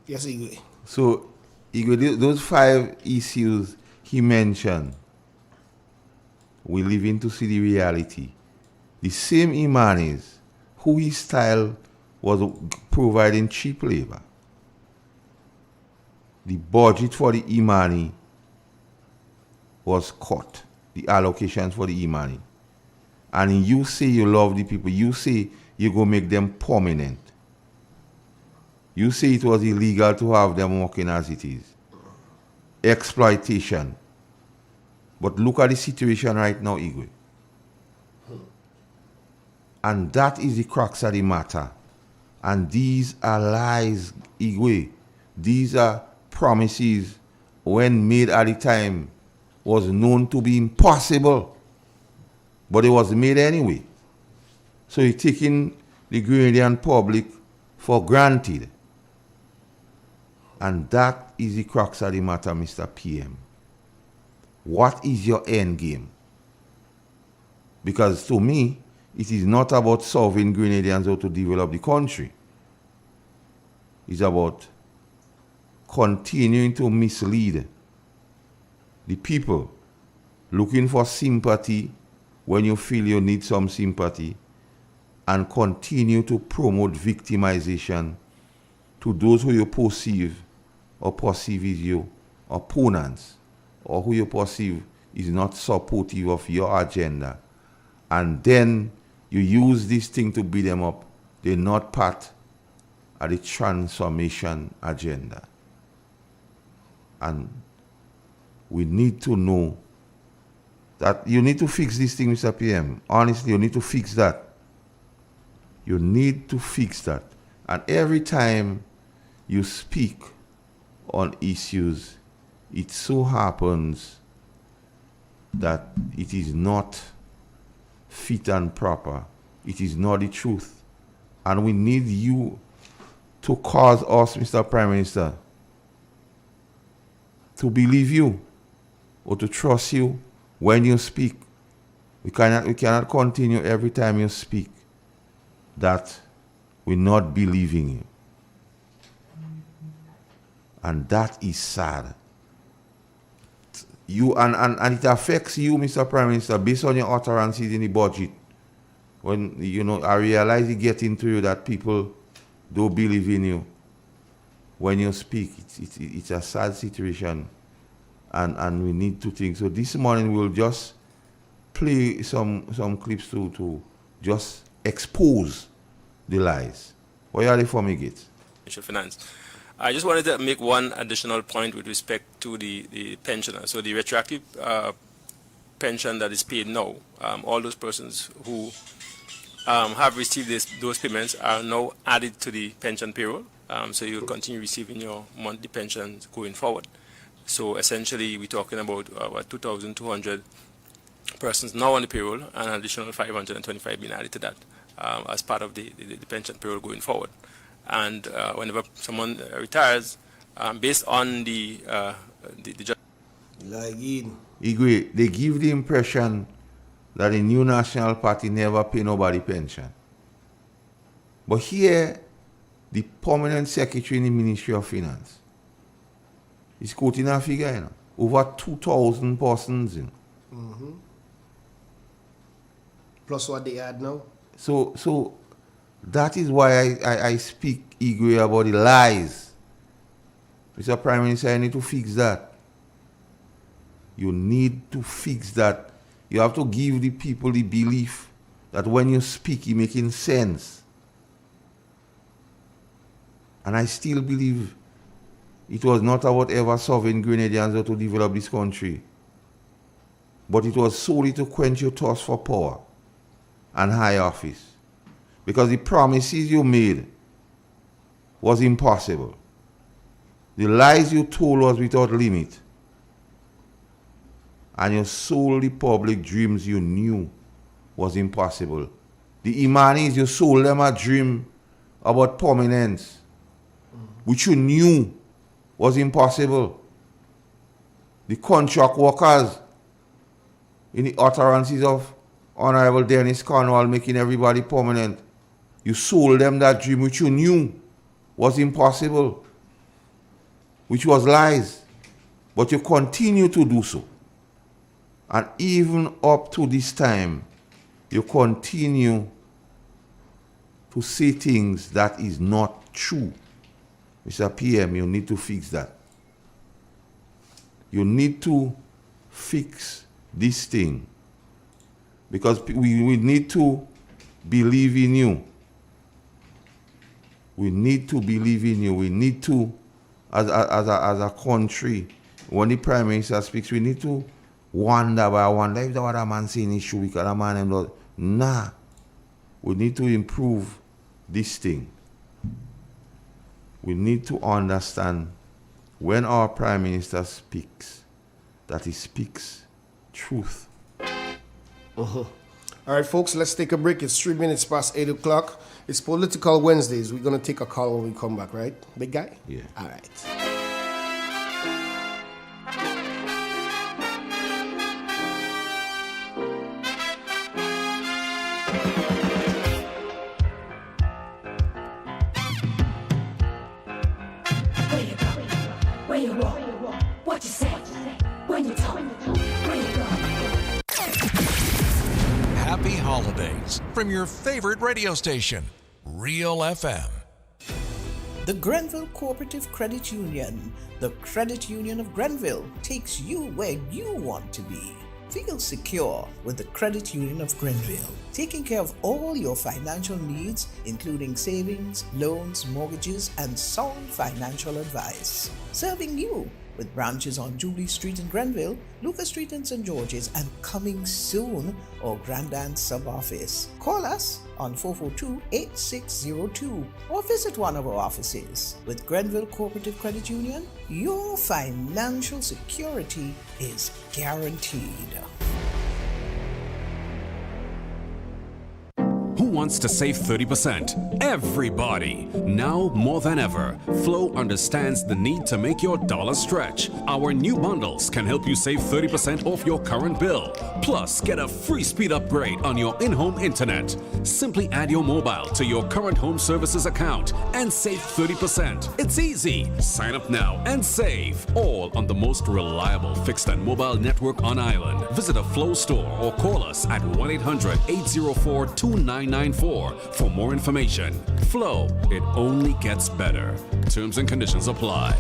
Yes, Igwe. So, Igwe, those 5 issues he mentioned, we live in to see the reality. The same Imanis who his style was providing cheap labor. The budget for the Imani was cut. The allocations for the Imani. And you say you love the people. You say you're going to make them permanent. You say it was illegal to have them working as it is. Exploitation. But look at the situation right now, Igwe. And that is the crux of the matter. And these are lies, Igwe. These are promises when made at the time was known to be impossible. But it was made anyway. So you're taking the Grenadian public for granted. And that is the crux of the matter, Mr. PM. What is your end game? Because to me, it is not about solving Grenadians or to develop the country. It's about continuing to mislead the people, looking for sympathy when you feel you need some sympathy, and continue to promote victimization to those who you perceive as your opponents, or who you perceive is not supportive of your agenda, and then you use this thing to beat them up, they're not part of the transformation agenda. And we need to know that you need to fix this thing, Mr. PM. Honestly, you need to fix that. You need to fix that. And every time you speak on issues, it so happens that it is not fit and proper. It is not the truth. And we need you to cause us, Mr. Prime Minister, to believe you or to trust you when you speak. We cannot continue every time you speak that we're not believing you. And that is sad. You and it affects you, Mr. Prime Minister, based on your utterances in the budget. When I realize it gets into you that people don't believe in you when you speak. It's a sad situation, and we need to think. So this morning we'll just play some clips to just expose the lies. What are they for me, Gates? Finance. I just wanted to make one additional point with respect to the pensioner. So the retroactive pension that is paid now, all those persons who have received those payments are now added to the pension payroll. So you'll continue receiving your monthly pensions going forward. So essentially, we're talking about 2,200 persons now on the payroll, and an additional 525 being added to that as part of the pension payroll going forward. And whenever someone retires, based on the Igwe, they give the impression that the new National Party never pay nobody pension. But here, the permanent secretary in the Ministry of Finance is quoting a figure, over 2,000 persons. Mm-hmm. Plus what they add now. So that is why I speak, Igwe, about the lies. Mr. Prime Minister, I need to fix that. You need to fix that. You have to give the people the belief that when you speak, you're making sense. And I still believe it was not about ever serving Grenadians or to develop this country, but it was solely to quench your thirst for power and high office. Because the promises you made was impossible. The lies you told was without limit. And you sold the public dreams you knew was impossible. The Imanis, you sold them a dream about permanence, which you knew was impossible. The contract workers, in the utterances of Honorable Dennis Cornwall making everybody permanent, you sold them that dream which you knew was impossible, which was lies, but you continue to do so. And even up to this time, you continue to say things that is not true. Mr. PM, you need to fix that. You need to fix this thing. Because we need to believe in you. We need to believe in you. We need to, as a country, when the Prime Minister speaks, we need to wonder by wonder if what a man saying is true because a man not. Nah. We need to improve this thing. We need to understand when our Prime Minister speaks, that he speaks truth. Uh-huh. All right, folks, let's take a break. It's 3 minutes past 8 o'clock. It's Political Wednesdays. We're going to take a call when we come back, right? Big guy? Yeah. All right. Where you walk, what you say, when you talk, where you go. Happy holidays from your favorite radio station, Real FM. The Grenville Cooperative Credit Union, the credit union of Grenville, takes you where you want to be. Feel secure with the Credit Union of Grenville, taking care of all your financial needs, including savings, loans, mortgages, and sound financial advice. Serving you with branches on Jubilee Street in Grenville, Lucas Street in St. George's, and coming soon, our Grandstand sub-office. Call us on 442-8602 or visit one of our offices. With Grenville Cooperative Credit Union, your financial security is guaranteed. Who wants to save 30%? Everybody! Now more than ever, Flow understands the need to make your dollar stretch. Our new bundles can help you save 30% off your current bill. Plus, get a free speed upgrade on your in-home internet. Simply add your mobile to your current home services account and save 30%. It's easy. Sign up now and save. All on the most reliable fixed and mobile network on island. Visit a Flow store or call us at 1-800-804-2994 for more information. Flow, it only gets better. Terms and conditions apply.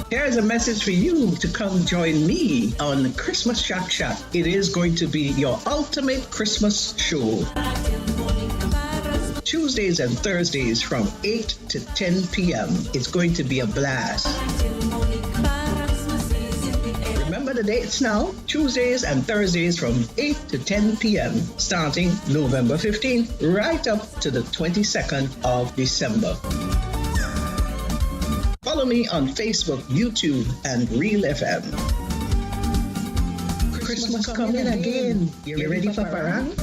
Here's a message for you to come join me on Christmas Shack Shack. It is going to be your ultimate Christmas show. Tuesdays and Thursdays from 8 to 10 p.m. It's going to be a blast. Remember the dates now? Tuesdays and Thursdays from 8 to 10 p.m. starting November 15th right up to the 22nd of December. Follow me on Facebook, YouTube, and Real FM. Christmas coming again. You ready for parang?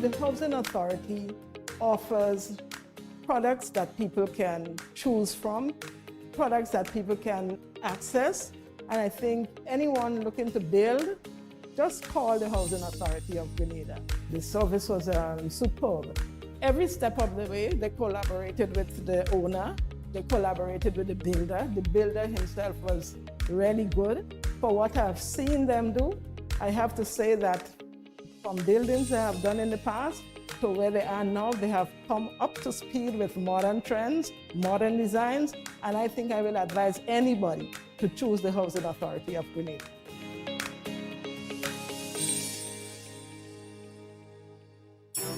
The Housing Authority offers products that people can choose from, products that people can access, and I think anyone looking to build, just call the Housing Authority of Grenada. The service was superb. Every step of the way, they collaborated with the owner, they collaborated with the builder. The builder himself was really good. For what I've seen them do, I have to say that from buildings they have done in the past to where they are now, they have come up to speed with modern trends, modern designs, and I think I will advise anybody to choose the Housing Authority of Grenada.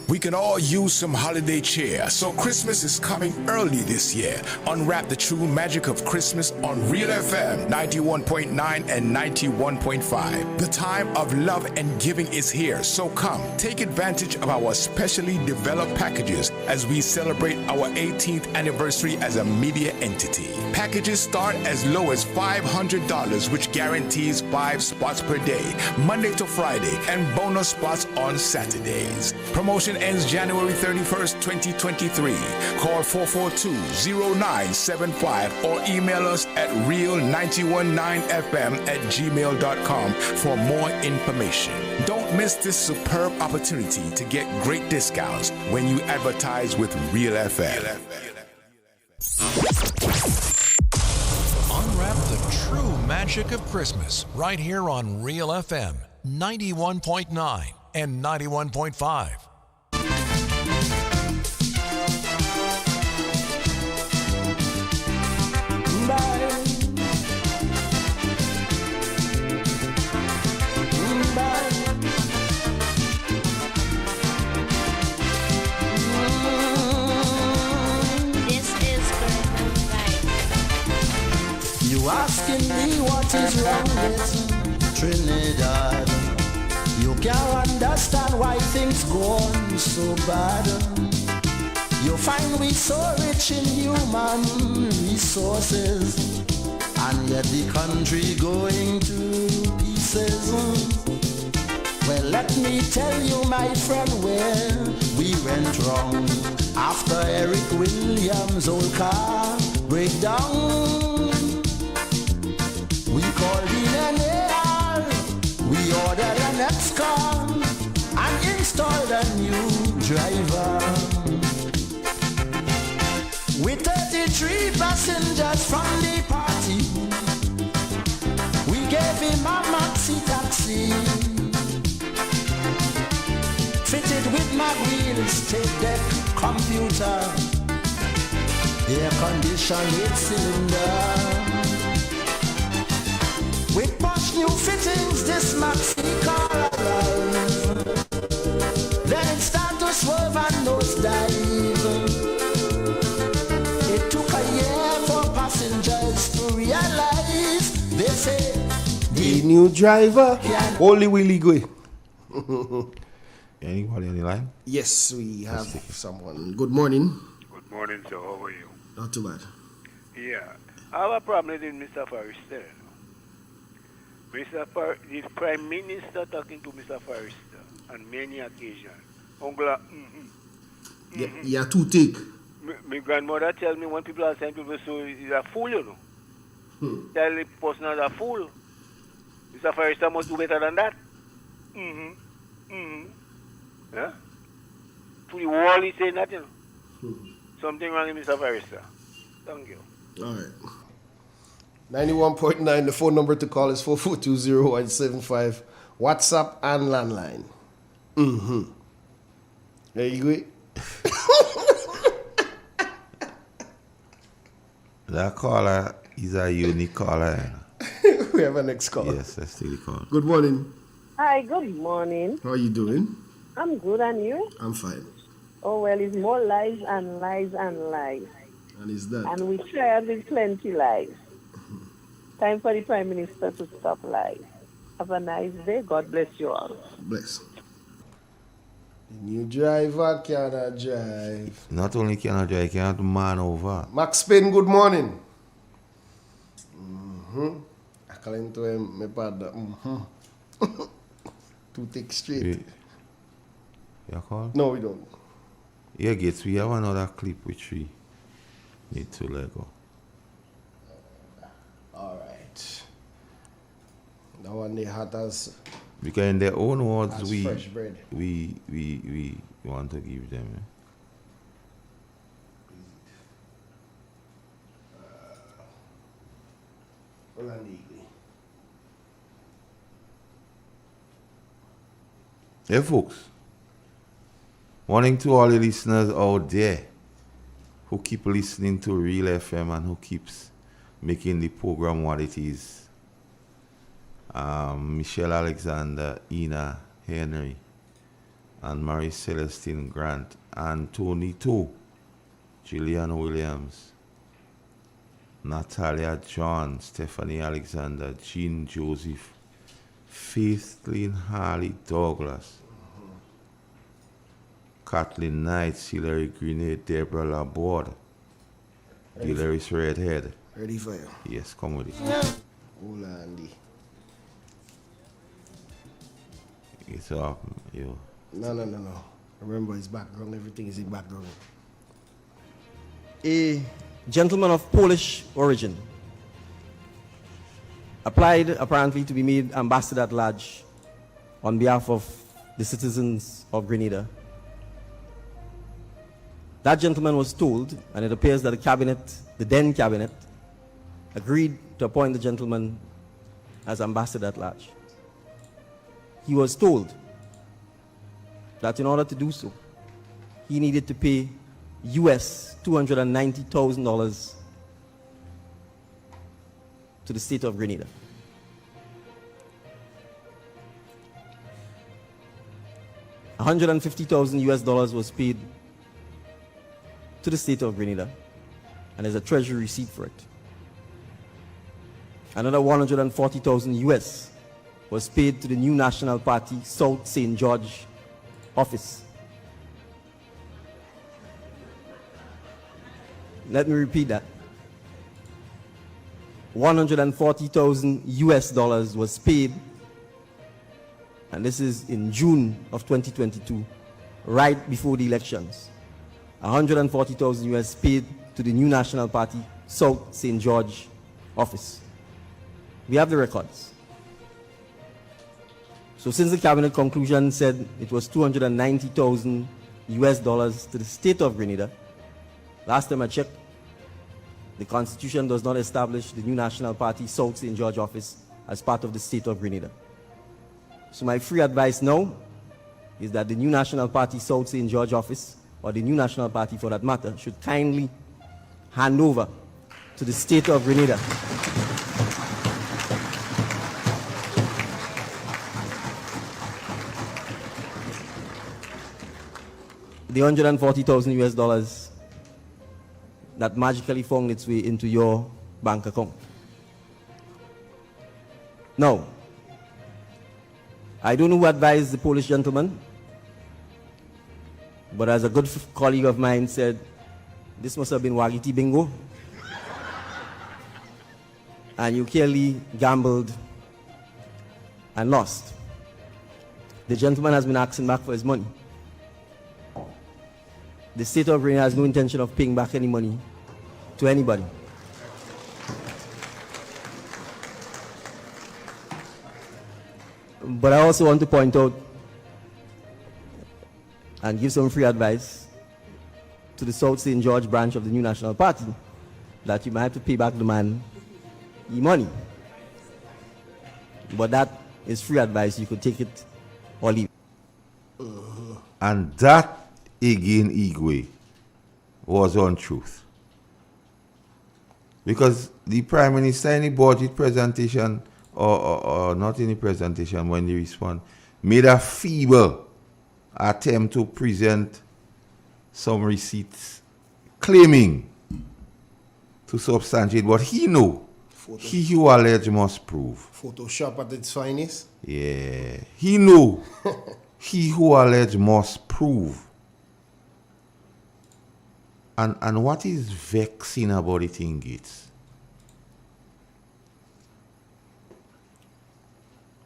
We can all use some holiday cheer, so Christmas is coming early this year. Unwrap the true magic of Christmas on Real FM 91.9 and 91.5. The time of love and giving is here, so come, take advantage of our specially developed packages as we celebrate our 18th anniversary as a media entity. Packages start as low as $500, which guarantees 5 spots per day, Monday to Friday, and bonus spots on Saturdays. Promotion ends January 31st, 2023. Call 442-0975 or email us at real919fm@gmail.com for more information. Don't miss this superb opportunity to get great discounts when you advertise with Real FM. Unwrap the true magic of Christmas right here on Real FM 91.9 and 91.5. You asking me what is wrong with Trinidad? You can't understand why things go on so bad. You find we so rich in human resources, and yet the country going to pieces. Well, let me tell you, my friend, where we went wrong. After Eric Williams' old car breakdown, we called in an AR, we ordered an X-car and installed a new driver. With 33 passengers from the party, we gave him a maxi taxi, fitted with my wheels, tape deck, computer, air conditioned 8-cylinder. With posh new fittings, this maxi car arrived. Then it started to swerve and nosedive. It took a year for passengers to realize. They say the new driver, Holy Willie Gwe. Anybody on the line? Yes, we have someone. Good morning. Good morning, sir. How are you? Not too bad. Yeah. I have a problem with Mr. Forrester. The Prime Minister talking to Mr. Forrester on many occasions. Uncle, Yeah, two take. My grandmother tell me when people are saying people so he's a fool, you know. Tell the person is a fool. Mr. Forrester must do better than that. Yeah? To the wall he's saying that, you know. Something wrong with Mr. Forrester. Thank you. All right. 91.9, the phone number to call is 4420175. WhatsApp and landline. There you go. That caller is a unique caller. We have a next caller. Yes, let's take the call. Good morning. Hi, good morning. How are you doing? I'm good, and you? I'm fine. Oh, well, it's more lies and lies and lies. And is that? And we shared with plenty lies. Time for the Prime Minister to stop lies. Have a nice day. God bless you all. Bless. The new driver cannot drive. Not only cannot drive, cannot man over. Max Payne, good morning. According to him, my partner. Two take straight. You call? No, we don't. Yeah, Gates, we have another clip which we need to let go. All right. That one they had us. Because in their own words, as fresh bread. we want to give them. Well, I need. Hey, folks. Morning to all the listeners out there who keep listening to Real FM and who keeps making the program what it is. Michelle Alexander, Ina Henry, and Marie Celestine Grant, and Tony Too, Gillian Williams, Natalia John, Stephanie Alexander, Jean Joseph, Faithlin Harley Douglas, Kathleen Knight, Hillary Grenade, Deborah Laborde, Hilarious Redhead. Ready for you? Yes, come with it. Hold on, It's up, you. No. Remember his background, everything is in background. A gentleman of Polish origin applied apparently to be made ambassador at large on behalf of the citizens of Grenada. That gentleman was told, and it appears that the cabinet, the then cabinet, agreed to appoint the gentleman as ambassador at large. He was told that in order to do so, he needed to pay US $290,000 to the state of Grenada. $150,000 was paid to the state of Grenada, and there's a treasury receipt for it. Another $140,000 was paid to the New National Party South St. George office. Let me repeat that. $140,000 was paid, and this is in June of 2022, right before the elections. $140,000 paid to the New National Party South St. George office. We have the records. So since the cabinet conclusion said it was $290,000 to the state of Grenada, last time I checked, the Constitution does not establish the New National Party South St. George office as part of the state of Grenada. So my free advice now is that the New National Party South St. George office, or the New National Party for that matter, should kindly hand over to the state of Grenada. The $140,000 US that magically found its way into your bank account. Now, I don't know who advised the Polish gentleman, but as a good colleague of mine said, this must have been Wagiti Bingo. And you clearly gambled and lost. The gentleman has been asking back for his money. The state of Grenada has no intention of paying back any money to anybody. But I also want to point out and give some free advice to the South St. George branch of the New National Party that you might have to pay back the man his money. But that is free advice. You could take it or leave it. And that, again, Igwe, was untruth. Because the Prime Minister in the budget presentation, or not in the presentation, when he responded, made a feeble attempt to present some receipts claiming to substantiate what he knew. He who allege must prove. Photoshop at its finest. Yeah. He knew. He who allege must prove. And what is vexing about the thing is,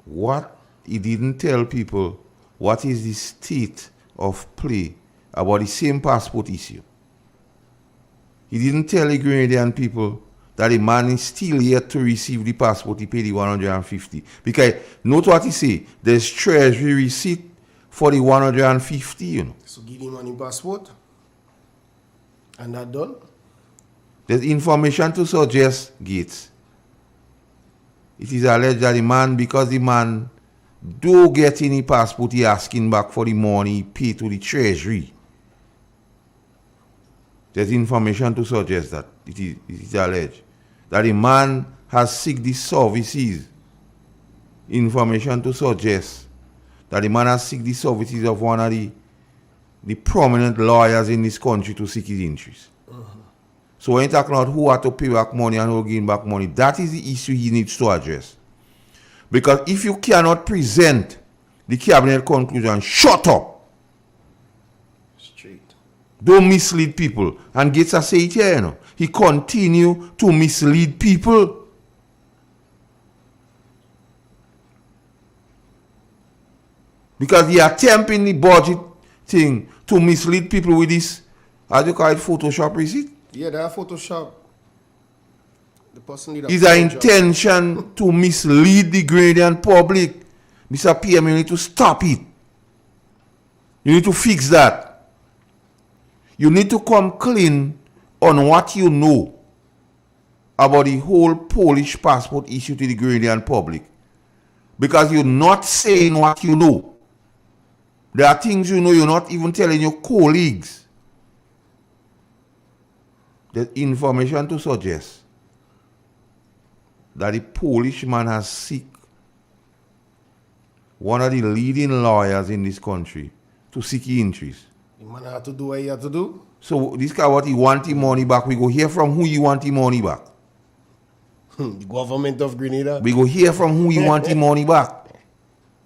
what he didn't tell people what is the state of play about the same passport issue. He didn't tell the Grenadian people that the man is still yet to receive the passport he paid the 150. Because note what he say, there's Treasury receipt for the 150, you know. So give him money passport. And that done? There's information to suggest, Gates. It is alleged that the man, because the man do get any passport, he asking back for the money he paid to the Treasury. There's information to suggest that. It is alleged that the man has seek the services. Information to suggest that the man has seek the services of one of the prominent lawyers in this country to seek his interest. So when you talk about who had to pay back money and who gain back money, that is the issue he needs to address. Because if you cannot present the cabinet conclusion, shut up. Straight. Don't mislead people. And Gates has said it here, you know. He continue to mislead people. Because the attempt in the budget thing to mislead people with this, how do you call it, Photoshop receipt? Yeah, they are Photoshop. The person need a Is an intention to mislead the Grenadian public. Mr. PM, you need to stop it. You need to fix that. You need to come clean on what you know about the whole Polish passport issue to the Grenadian public. Because you're not saying what you know. There are things you know you're not even telling your colleagues. There's information to suggest that the Polish man has seek one of the leading lawyers in this country to seek his interest. The man had to do what he had to do. So this guy, what he want his money back, we go hear from who he want his money back. The government of Grenada. We go hear from who he want his money back.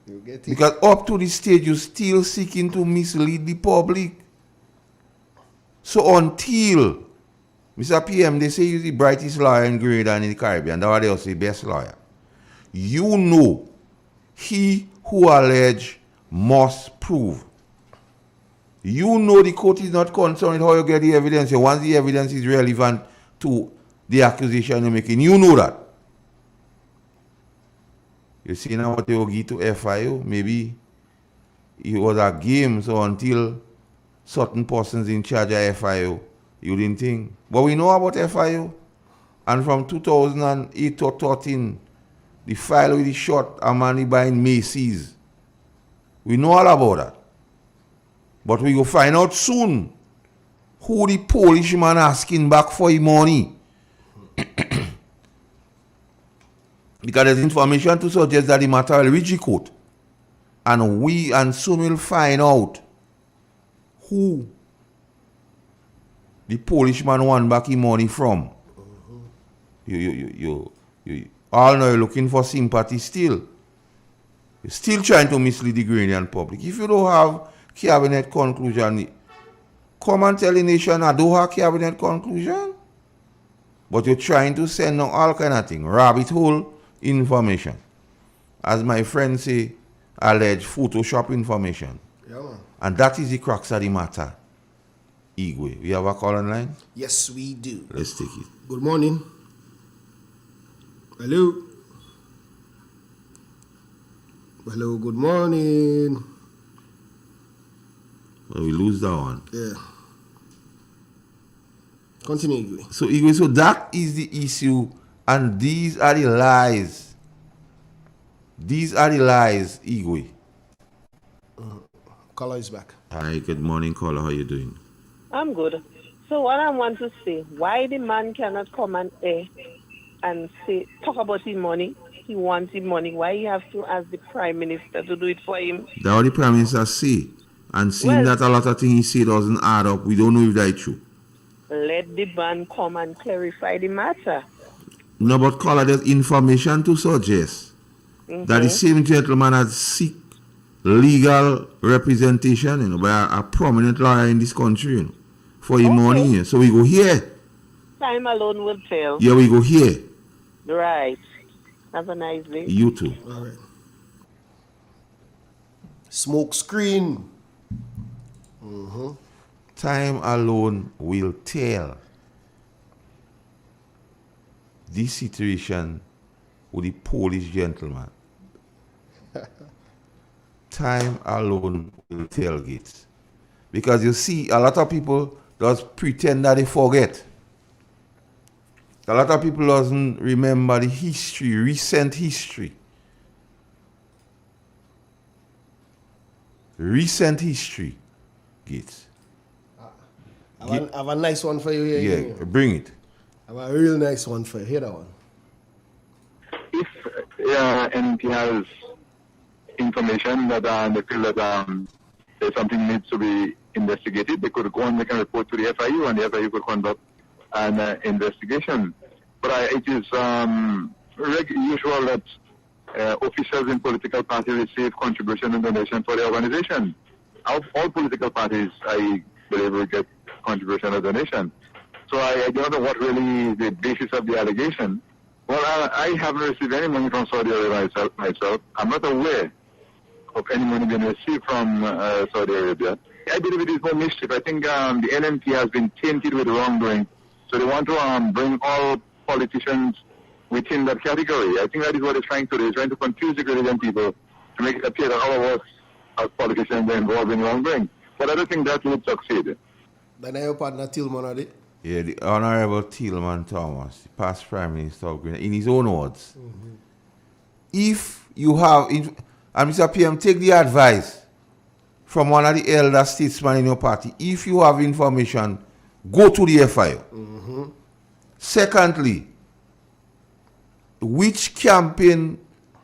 You get it? Because up to this stage, you're still seeking to mislead the public. So until, Mr. PM, they say you're the brightest lawyer in Grenada and in the Caribbean, that's why they also the best lawyer. You know, he who allege must prove. You know the court is not concerned with how you get the evidence. Once the evidence is relevant to the accusation you're making, you know that. You see now what they will give to FIO? Maybe it was a game, so until certain persons in charge of FIO, you didn't think. But we know about FIO. And from 2008 to 13, the file with the shot Imani buying Macy's. We know all about that. But we will find out soon who the Polish man asking back for his money. Because there's information to suggest that the matter will reach the court. And soon we'll find out who the Polish man want back his money from. You all now you're looking for sympathy still. You're still trying to mislead the Grenadian public. If you don't have cabinet conclusion, come and tell the nation I don't have cabinet conclusion. But you're trying to send out all kind of thing, rabbit hole information. As my friends say, alleged Photoshop information. Yeah, man. And that is the crux of the matter. Igwe, we have a call online? Yes, we do. Let's take it. Good morning. Hello. Hello, good morning. Well, we lose that one. Yeah. Continue, Igwe. So, Igwe, so that is the issue, and these are the lies. These are the lies, Igwe. Caller is back. Hi, good morning, caller. How are you doing? I'm good. So what I want to say, why the man cannot come and say, talk about his money? He wants his money. Why he have to ask the Prime Minister to do it for him? That's what the Prime Minister say. And seeing that a lot of things he say doesn't add up, we don't know if that's true. Let the man come and clarify the matter. No, but caller, there's information to suggest that the same gentleman has seek legal representation, by a prominent lawyer in this country, for his money. So we go here. Time alone will tell. Yeah, we go here. Right. Have a nice day. You too. All right. Smoke screen. Time alone will tell. This situation with the Polish gentleman. Time alone will tell, Gates. Because you see, a lot of people just pretend that they forget. A lot of people doesn't remember the history, recent history. Recent history, Gates. I have a nice one for you here. Yeah, bring it. I have a real nice one for you. Hear that one. If NP has information that they feel that there's something needs to be investigated, they could go and make a report to the FIU, and the FIU could conduct an investigation. But it is usual that officials in political parties receive contribution and donation for the organization. All political parties, I believe, will get contribution or donation. So I don't know what really is the basis of the allegation. Well, I haven't received any money from Saudi Arabia myself. I'm not aware of any money being received from Saudi Arabia. I believe it is more mischief. I think the NMT has been tainted with wrongdoing. So they want to bring all politicians within that category. I think that is what they're trying to do. They're trying to confuse the Grenadian people to make it appear that all of us as politicians are involved in wrongdoing. But I don't think that would succeed. Then your partner Tillman had it. Yeah, the Honorable Tillman Thomas, the past Prime Minister of Grenada, in his own words, if you have, and Mr. PM, take the advice from one of the elder statesmen in your party. If you have information, go to the FIU. Secondly, which campaign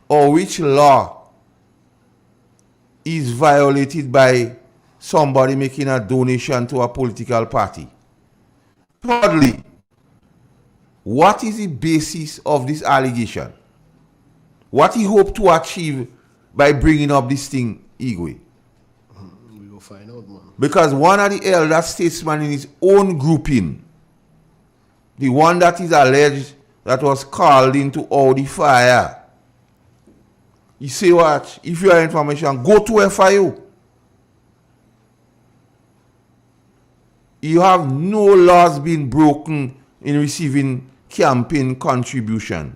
or which law is violated by somebody making a donation to a political party? Thirdly, what is the basis of this allegation? What he hoped to achieve by bringing up this thing, Igwe? We will find out, man. Because one of the elder statesmen in his own grouping, the one that is alleged that was called into all the fire, you say what? If you have information, go to FIU. You have no laws being broken in receiving campaign contribution.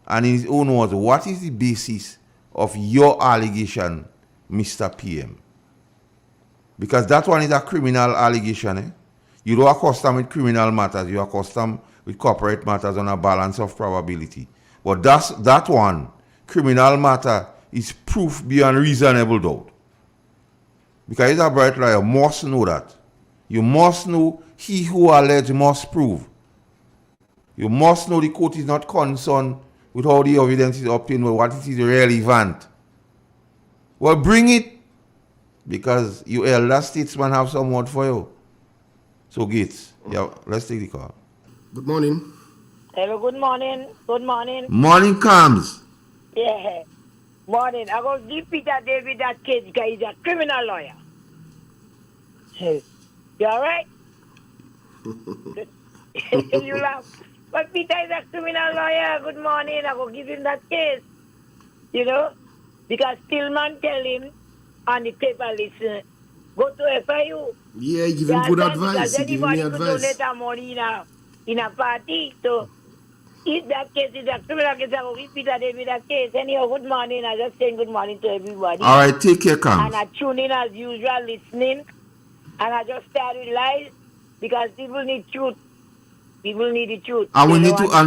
And in his own words, what is the basis of your allegation, Mr. PM? Because that one is a criminal allegation. Eh? You don't accustom with criminal matters, you accustom with corporate matters on a balance of probability. But that one, criminal matter, is proof beyond reasonable doubt. Because he's a bright liar, must know that. You must know he who alleged must prove. You must know the court is not concerned with how the evidence is obtained, but what it is relevant. Well, bring it, because you elder statesman have some word for you. So, Gates, yeah, let's take the call. Good morning. Hello, good morning. Good morning. Morning comes. Yeah. Morning. I go give Peter David that case because he's a criminal lawyer. Hey. You alright? You laugh. But Peter is a criminal lawyer. Good morning. I go give him that case. You know? Because Stillman tell him on the paper, listen, go to FIU. Yeah, give him good advice. He give me Anybody could advice. donate our money in a party. So, if that case is a criminal case, I will repeat that David that case. Anyhow, good morning. I just saying good morning to everybody. All right, take care, Cams. And I tune in as usual, listening. And I just start with lies because people need truth. People need the truth. And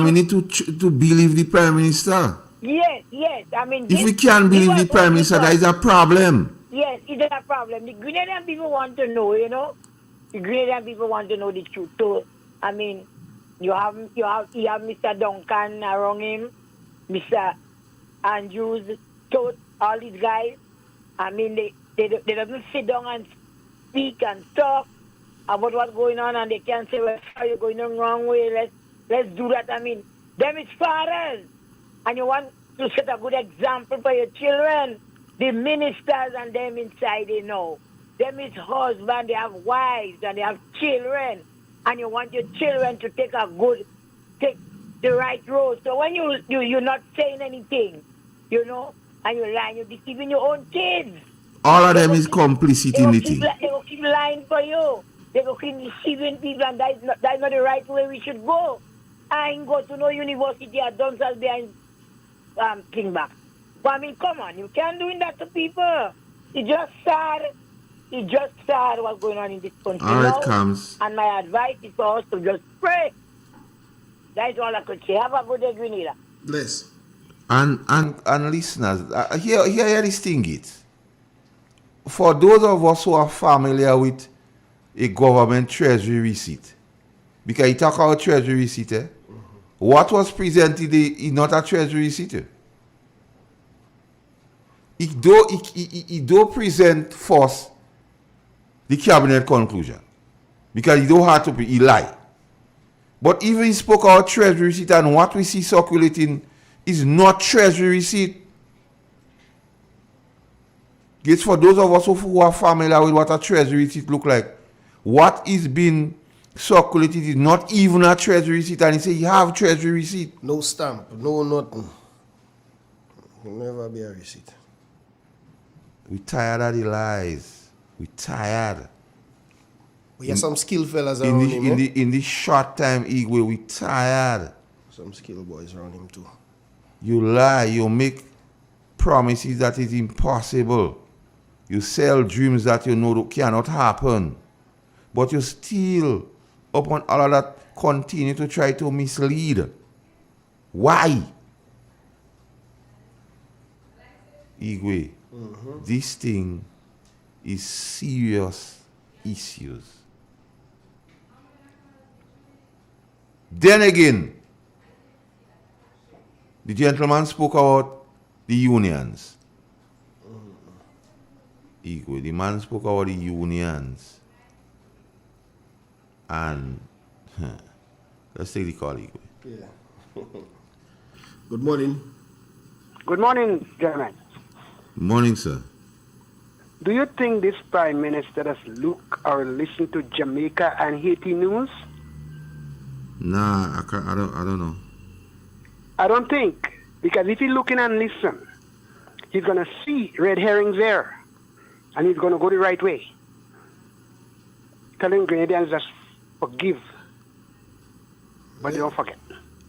we need to believe the Prime Minister. Yes. I mean, If we can't believe the Prime Minister, that is a problem. Yes, it's a problem. The Grenadian people want to know, you know. The Grenadian people want to know the truth. So, I mean, you have Mr. Duncan around him, Mr. Andrews, Todd, all these guys. I mean, they don't sit down and speak and talk about what's going on, and they can't say, well, you're going the wrong way, let's do that. I mean, them is fathers, and you want to set a good example for your children. The ministers and them inside, they know. Them is husbands, they have wives, and they have children, and you want your children to take the right road. So when you're not saying anything, you know, and you're lying, you're deceiving your own kids. All of them is complicit in the thing. They will keep lying for you. They will keep deceiving people, and that's not the right way we should go. I ain't go to no university at Dunsall behind Kingback. But I mean, come on, you can't do that to people. It's just sad. It's just sad what's going on in this country. All right, now. Cams. And my advice is for us to just pray. That's all I could say. Have a good day, Grenada. Bless. And listeners, here this thing is. For those of us who are familiar with a government treasury receipt, because you talk about treasury receipt, what was presented is not a treasury receipt. It do present first the cabinet conclusion, because it don't have to be he lie. But even he spoke about treasury receipt, and what we see circulating is not treasury receipt. It's for those of us who are familiar with what a treasury receipt look like. What is being circulated is not even a treasury receipt, and he say you have treasury receipt. No stamp, no nothing. Will never be a receipt. We tired of the lies. We tired. We have some skilled fellas around him. In this short time, Igwe, we tired. Some skilled boys around him too. You lie, you make promises that is impossible. You sell dreams that you know cannot happen. But you still, upon all of that, continue to try to mislead. Why? Igwe, this thing is serious issues. Then again, the gentleman spoke about the unions. Igwe, the man spoke about the unions. And let's take the call, Igwe. Yeah. Good morning. Good morning, gentlemen. Morning, sir. Do you think this Prime Minister does look or listen to Jamaica and Haiti news? Nah, I don't know. I don't think. Because if he's looking and listen, he's going to see red herrings there. And he's going to go the right way. Telling Grenadians just forgive. But don't forget.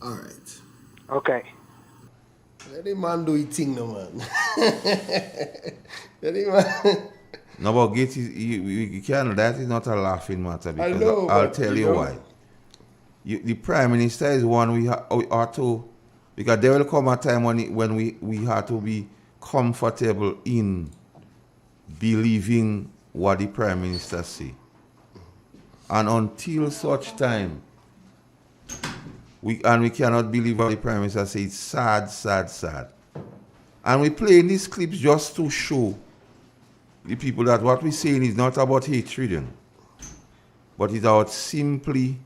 All right. Okay. Let the man do his thing, no man. Let the man. No, but Gates, you can't. That is not a laughing matter. Because I know, I'll tell you why. The Prime Minister is one we ought to, because there will come a time when we have to be comfortable in believing what the Prime Minister say. And until such time, we cannot believe what the Prime Minister said. It's sad, sad, sad. And we're playing these clips just to show the people that what we're saying is not about hatred, but it's about simply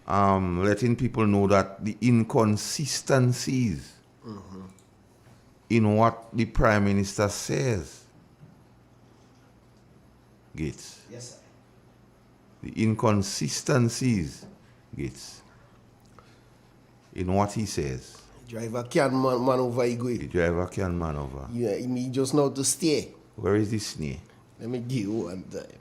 letting people know that the inconsistencies in what the Prime Minister says. Gates. Yes, sir. The inconsistencies, Gates, in what he says. Driver can maneuver Igwe. The driver can maneuver. Yeah, he just know to stay. Where is the snake? Let me give you one time.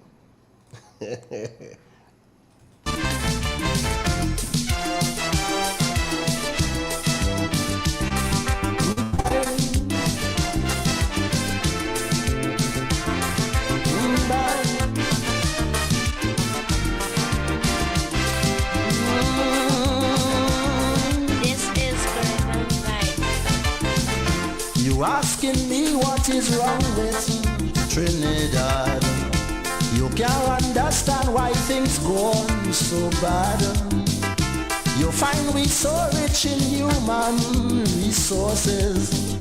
You asking me what is wrong with Trinidad? You can't understand why things go on so bad. You find we so rich in human resources,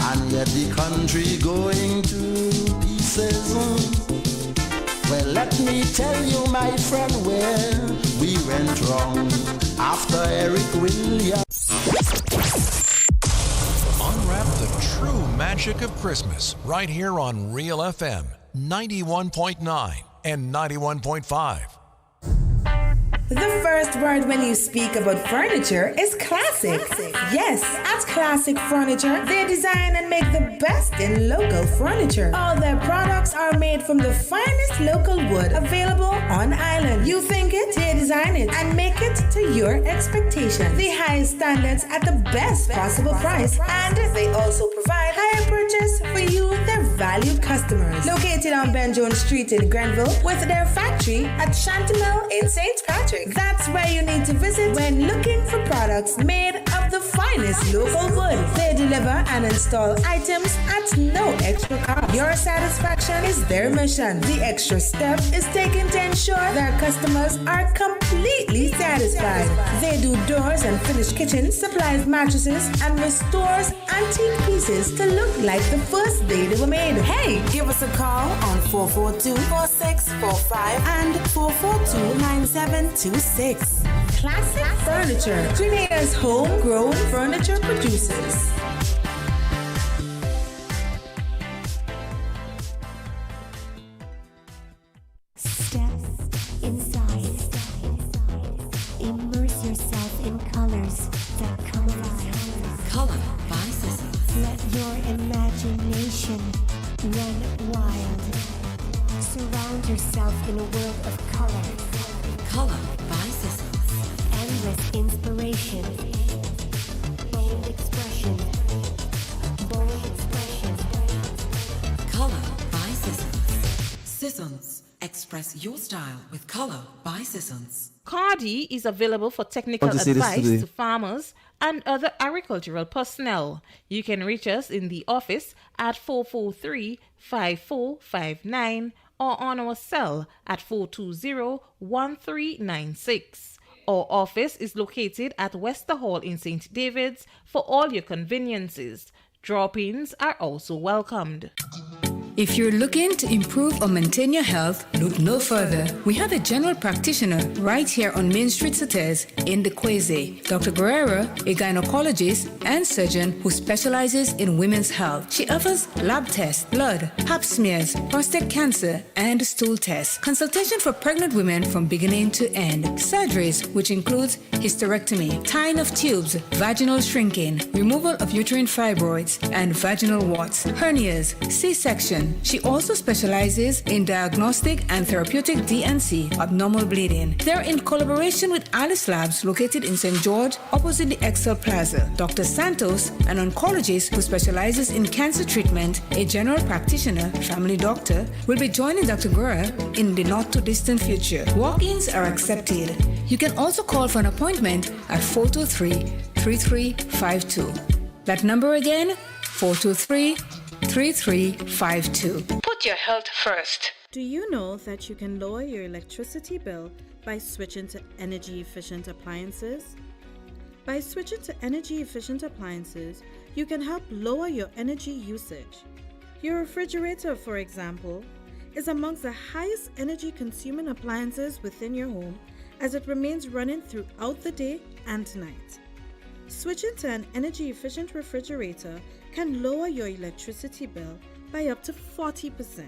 and yet the country going to pieces. Well, let me tell you, my friend, where we went wrong after Eric Williams. Unwrap the true magic of Christmas right here on Real FM 91.9 and 91.5. The first word when you speak about furniture is classic. Yes, at Classic Furniture, they design and make the best in local furniture. All their products are made from the finest local wood available on island. You think it, they design it and make it to your expectation. The highest standards at the best possible price, and they also provide higher purchase for you, their valued customers. Located on Ben Jones Street in Grenville, with their factory at Chantemelle in St. Patrick. That's where you need to visit when looking for products made of the finest local wood. They deliver and install items at no extra cost. Your satisfaction is their mission. The extra step is taken to ensure their customers are completely satisfied. They do doors and finished kitchens, supplies mattresses, and restores antique pieces to look like the first day they were made. Hey, give us a call on 442-4645 and 442-9726. Classic Furniture, Trinidad's homegrown furniture producers. Step inside. Immerse yourself in colors that come alive. Color by Sissons. Let your imagination run wild. Surround yourself in a world of color. Color by Sissons. Endless inspiration. Bold expression. Bold expression. Color by Sissons. Sissons. Express your style with Color by Sissons. Cardi is available for technical advice to farmers and other agricultural personnel. You can reach us in the office at 443-5459 or on our cell at 420-1396. Our office is located at Wester Hall in St. David's for all your conveniences. Drop-ins are also welcomed. If you're looking to improve or maintain your health, look no further. We have a general practitioner right here on Main Street, Sates in the Kweze. Dr. Guerrero, a gynecologist and surgeon who specializes in women's health. She offers lab tests, blood, pap smears, prostate cancer, and stool tests. Consultation for pregnant women from beginning to end. Surgeries, which includes hysterectomy, tying of tubes, vaginal shrinking, removal of uterine fibroids, and vaginal warts, hernias, C-section. She also specializes in diagnostic and therapeutic D&C, abnormal bleeding. They're in collaboration with Alice Labs, located in St. George, opposite the Excel Plaza. Dr. Santos, an oncologist who specializes in cancer treatment, a general practitioner, family doctor, will be joining Dr. Guerra in the not-too-distant future. Walk-ins are accepted. You can also call for an appointment at 423-3352. That number again, 423-3352. Put your health first. Do you know that you can lower your electricity bill by switching to energy efficient appliances? By switching to energy efficient appliances, you can help lower your energy usage. Your refrigerator, for example, is amongst the highest energy consuming appliances within your home as it remains running throughout the day and night. Switching to an energy efficient refrigerator can lower your electricity bill by up to 40%.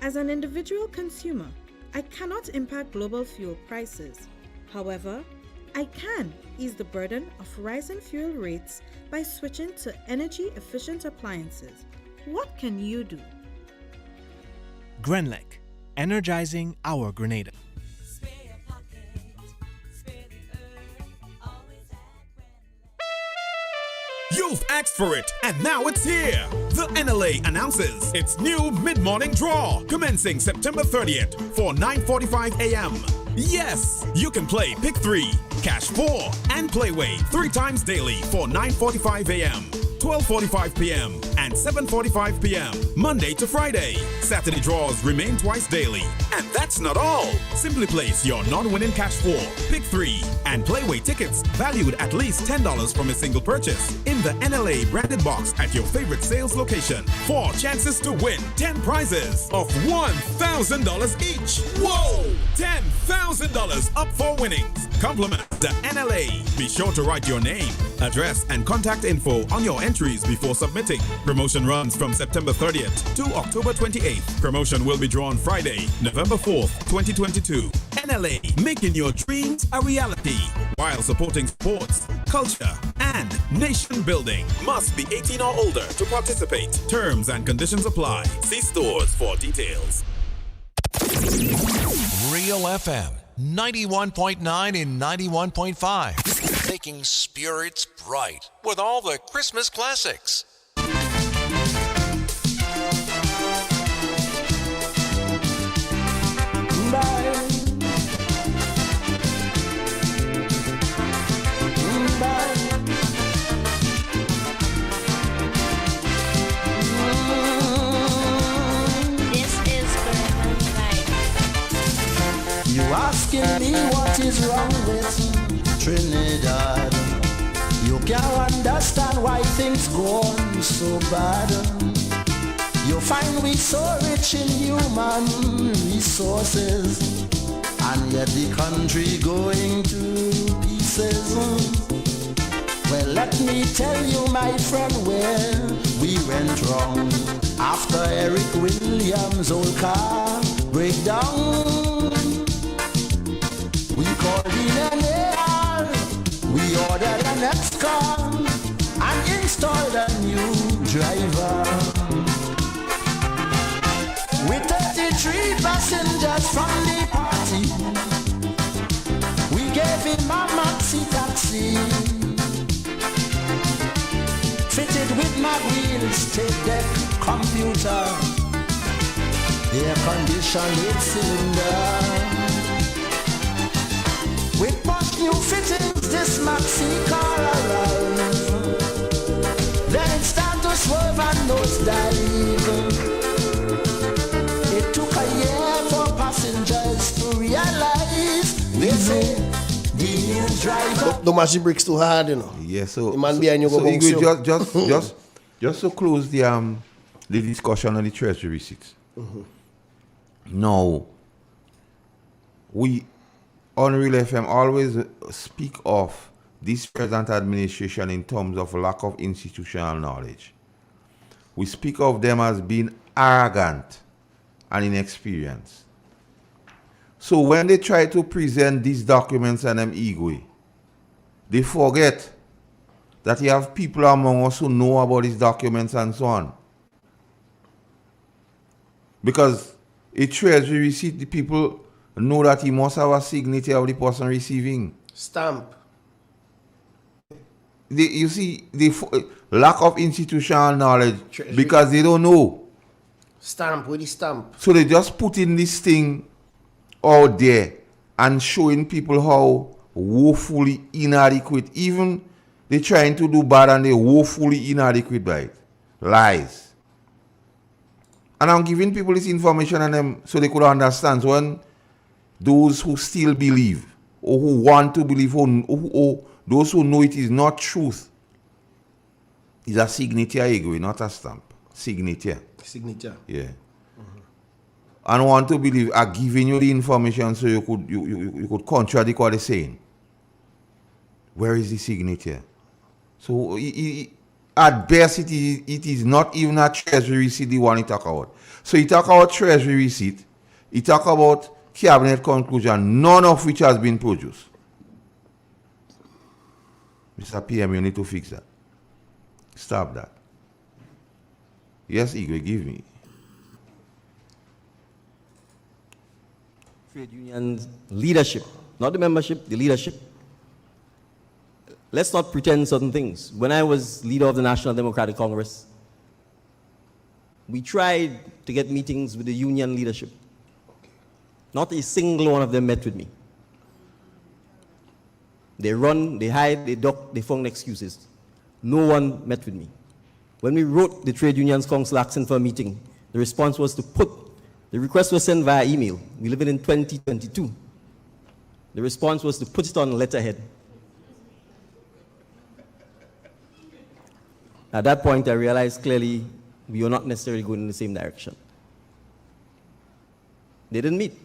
As an individual consumer, I cannot impact global fuel prices. However, I can ease the burden of rising fuel rates by switching to energy efficient appliances. What can you do? Grenlec, energizing our Grenada. You've asked for it, and now it's here. The NLA announces its new mid-morning draw, commencing September 30th for 9:45 a.m. Yes, you can play Pick 3, Cash 4, and Playway 3 times daily for 9:45 a.m., 12:45 p.m., and 7:45 p.m. Monday to Friday. Saturday draws remain twice daily. And that's not all. Simply place your non-winning Cash 4, Pick 3, and Playway tickets valued at least $10 from a single purchase in the NLA branded box at your favorite sales location. 4 chances to win 10 prizes of $1,000 each. Whoa! $10,000 up for winnings. Compliment the NLA. Be sure to write your name, address, and contact info on your entries before submitting. Promotion runs from September 30th to October 28th. Promotion will be drawn Friday, November 4th, 2022. NLA, making your dreams a reality while supporting sports, culture, and nation building. Must be 18 or older to participate. Terms and conditions apply. See stores for details. Real FM 91.9 and 91.5. Making spirits bright with all the Christmas classics. You asking me what is wrong with Trinidad? You can't understand why things go on so bad. You find we so rich in human resources, and yet the country going to pieces. Well, let me tell you, my friend, where we went wrong. After Eric Williams' old car breakdown, we called in an AR, we ordered an ex-con and installed a new driver. With 33 passengers from the party, we gave him a maxi taxi, fitted with mag wheels, tape deck, computer, air conditioned cylinder. With much new fittings, this maxi car arrived. Then it started to swerve and nosedive. It took a year for passengers to realize they say the new driver. The machine bricks too hard, you know. Yeah, so the man behind you go bounce you. just to close the discussion on the Treasury receipts. Now, we on Real FM always speak of this present administration in terms of lack of institutional knowledge. We speak of them as being arrogant and inexperienced. So when they try to present these documents and them ego, they forget that you have people among us who know about these documents and so on. Because a Treasury receipt, the people know that he must have a signature of the person receiving. Stamp. You see, the lack of institutional knowledge Treasury. Because they don't know. Stamp, with the stamp. So they just put in this thing out there and showing people how woefully inadequate. Even they trying to do bad and they woefully inadequate by it. Lies. And I'm giving people this information and them so they could understand. So when those who still believe or who want to believe or those who know it is not truth, it's a signature ego, not a stamp. Signature. Signature. Yeah. And want to believe are giving you the information so you could contradict what they're saying. Where is the signature? So at best it is not even a treasury receipt the one he talk about. So he talk about treasury receipt, he talk about cabinet conclusion, none of which has been produced. Mr. PM, you need to fix that. Stop that. Yes, Igwe, give me. Trade unions leadership, not the membership, the leadership. Let's not pretend certain things. When I was leader of the National Democratic Congress, we tried to get meetings with the union leadership. Not a single one of them met with me. They run, they hide, they duck, they found excuses. No one met with me. When we wrote the Trade Unions Council asking for a meeting, the response was to the request was sent via email. We live in 2022. The response was to put it on letterhead. At that point, I realized clearly we were not necessarily going in the same direction. They didn't meet.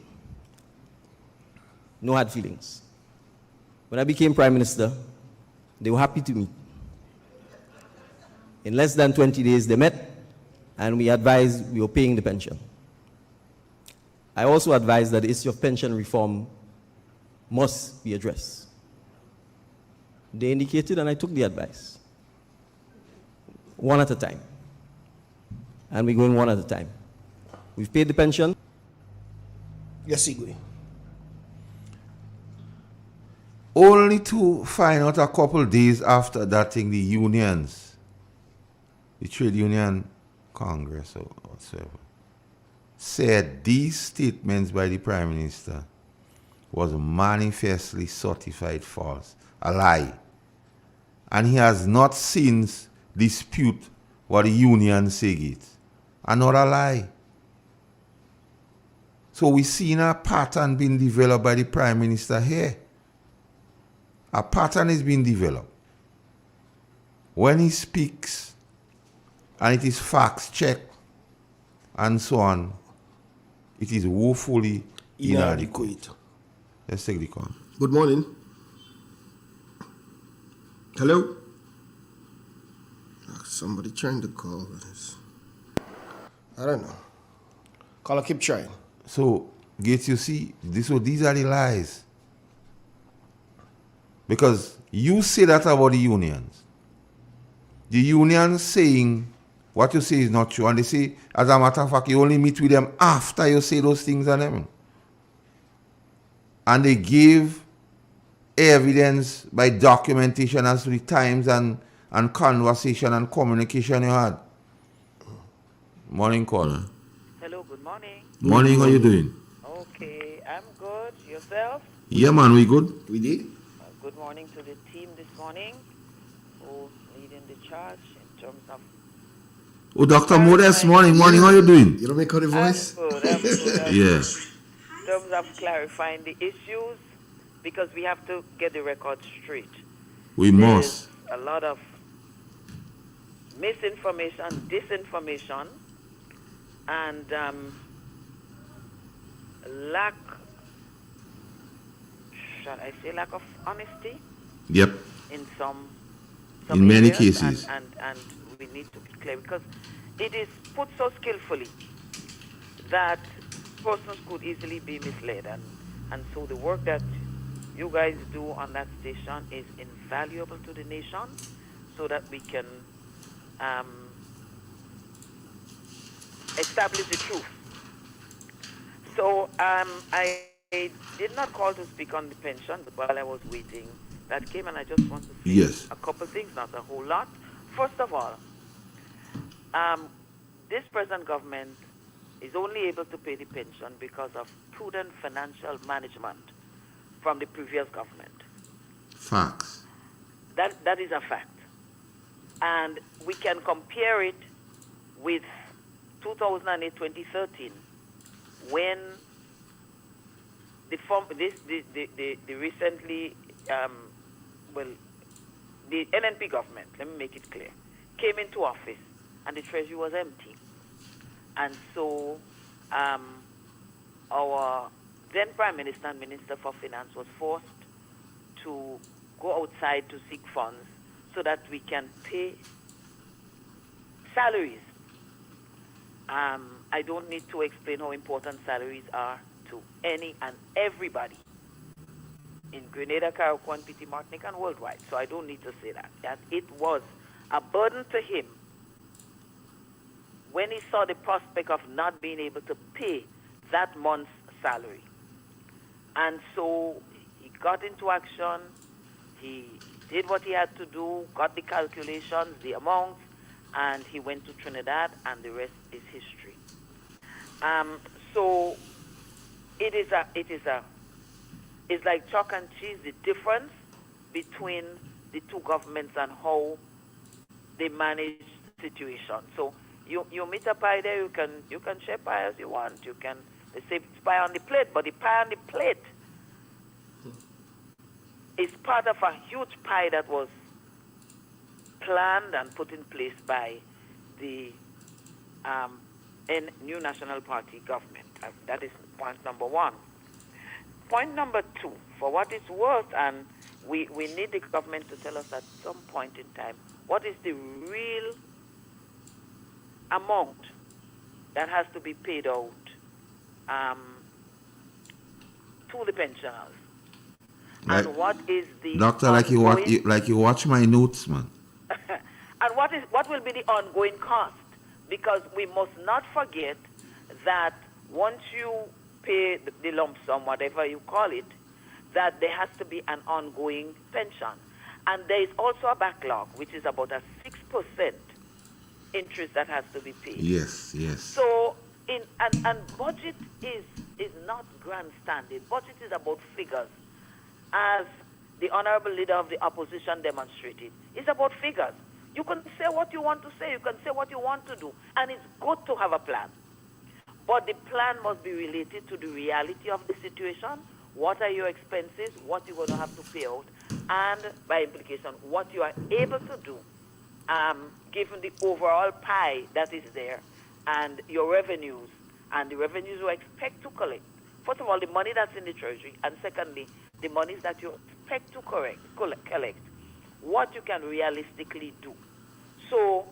No hard feelings. When I became Prime Minister, they were happy to meet. In less than 20 days, they met, and we advised we were paying the pension. I also advised that the issue of pension reform must be addressed. They indicated, and I took the advice. One at a time. And we're going one at a time. We've paid the pension. Yes, Igwe. Only to find out a couple days after that thing, the unions, the Trade Union Congress or whatsoever, said these statements by the Prime Minister was manifestly certified false, a lie. And he has not since dispute what the union say it. Another lie. So we've seen a pattern being developed by the Prime Minister here. A pattern is being developed. When he speaks, and it is facts checked, and so on, it is woefully inadequate. Let's take the call. Good morning. Hello? Somebody trying to call. I don't know. Caller, keep trying. So, Gates, you see, these are the lies. Because you say that about the unions. The unions saying what you say is not true. And they say, as a matter of fact, you only meet with them after you say those things on them. And they give evidence by documentation as to the times and conversation and communication you had. Morning, caller. Hello, good morning. Morning, how you doing? Okay, I'm good. Yourself? Yeah, man, we good? We did. Good morning to the team this morning who's leading the charge in terms of... Oh, Dr. Modest, morning, how you doing? You don't make out the voice? I'm good. Yeah. In terms of clarifying the issues, because we have to get the record straight. We must. A lot of misinformation, disinformation, and lack of honesty? Yep. In some in many areas, cases. And we need to be clear because it is put so skillfully that persons could easily be misled. And so the work that you guys do on that station is invaluable to the nation so that we can establish the truth. So I did not call to speak on the pension, but while I was waiting, that came, and I just want to say a couple things, not a whole lot. First of all, this present government is only able to pay the pension because of prudent financial management from the previous government. Facts. That is a fact. And we can compare it with 2008-2013, when the recently, the NNP government, let me make it clear, came into office and the Treasury was empty. And so our then Prime Minister and Minister for Finance was forced to go outside to seek funds so that we can pay salaries. I don't need to explain how important salaries are to any and everybody in Grenada, Carriacou, Petit Martinique, and worldwide. So I don't need to say that it was a burden to him when he saw the prospect of not being able to pay that month's salary. And so he got into action, he did what he had to do, got the calculations, the amounts, and he went to Trinidad, and the rest is history. So it's like chalk and cheese, the difference between the two governments and how they manage the situation. So you meet a pie there, you can share pie as you want. You can, they say it's pie on the plate, but the pie on the plate is part of a huge pie that was planned and put in place by the new National Party government. That is point number one. Point number two, for what it's worth, and we need the government to tell us at some point in time, what is the real amount that has to be paid out to the pensioners? And what is the Doctor, like you watch my notes, man. And what will be the ongoing cost? Because we must not forget that once you pay the lump sum, whatever you call it, that there has to be an ongoing pension. And there is also a backlog, which is about a 6% interest that has to be paid. Yes. So, and budget is not grandstanding. Budget is about figures. As the Honorable Leader of the Opposition demonstrated, it's about figures. You can say what you want to say, you can say what you want to do, and it's good to have a plan. But the plan must be related to the reality of the situation. What are your expenses, what you're going to have to pay out, and by implication, what you are able to do, given the overall pie that is there, and your revenues, and the revenues you expect to collect. First of all, the money that's in the Treasury, and secondly, the monies that you expect to collect, what you can realistically do. So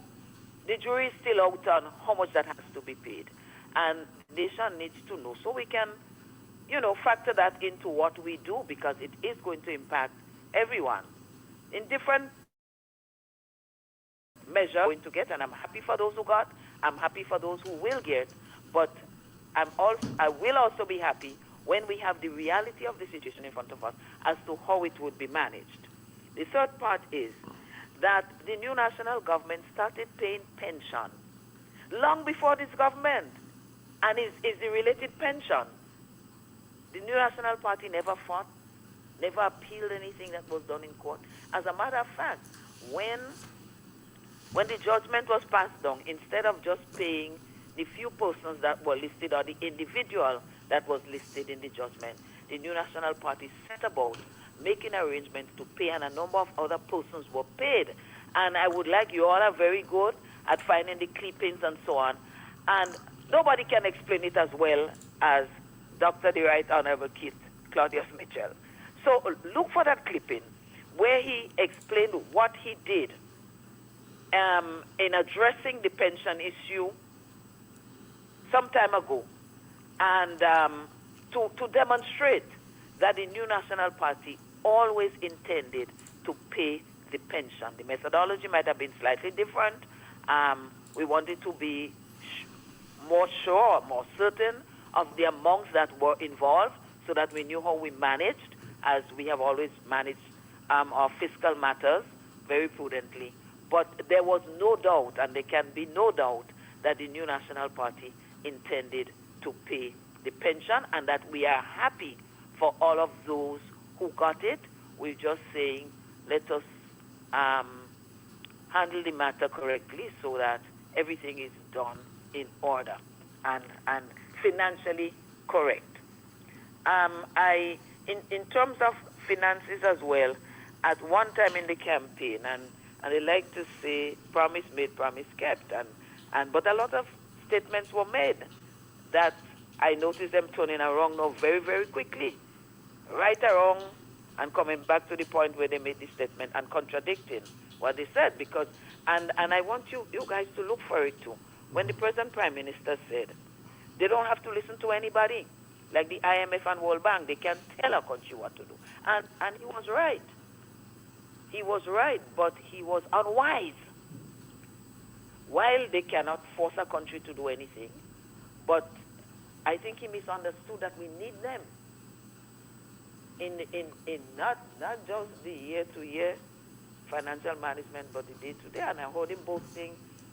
the jury is still out on how much that has to be paid. And the nation needs to know. So we can, factor that into what we do, because it is going to impact everyone in different measures going to get. And I'm happy for those who got. I'm happy for those who will get. But I will also be happy when we have the reality of the situation in front of us as to how it would be managed. The third part is that the new national government started paying pension long before this government, and is the related pension. The new National Party never fought, never appealed anything that was done in court. As a matter of fact, when the judgment was passed down, instead of just paying the few persons that were listed or the individual that was listed in the judgment, the new National Party set about making arrangements to pay, and a number of other persons were paid. And I would like, you all are very good at finding the clippings and so on, and nobody can explain it as well as Dr. the Right Honorable Keith Claudius Mitchell. So look for that clipping where he explained what he did in addressing the pension issue some time ago, and to demonstrate that the new National Party always intended to pay the pension. The methodology might have been slightly different. We wanted to be more sure, more certain of the amounts that were involved, so that we knew how we managed, as we have always managed our fiscal matters very prudently. But there was no doubt, and there can be no doubt, that the new National Party intended to pay the pension, and that we are happy for all of those who got it. We're just saying, let us handle the matter correctly so that everything is done in order and financially correct. In terms of finances as well, at one time in the campaign, and I like to say promise made, promise kept, but a lot of statements were made that I noticed them turning around now very, very quickly, right or wrong, and coming back to the point where they made the statement and contradicting what they said, because and I want you guys to look for it too. When the present Prime Minister said they don't have to listen to anybody, like the IMF and World Bank, they can tell a country what to do. And he was right. He was right, but he was unwise. While they cannot force a country to do anything, but I think he misunderstood that we need them in not just the year-to-year financial management, but the day-to-day. And I heard him boasting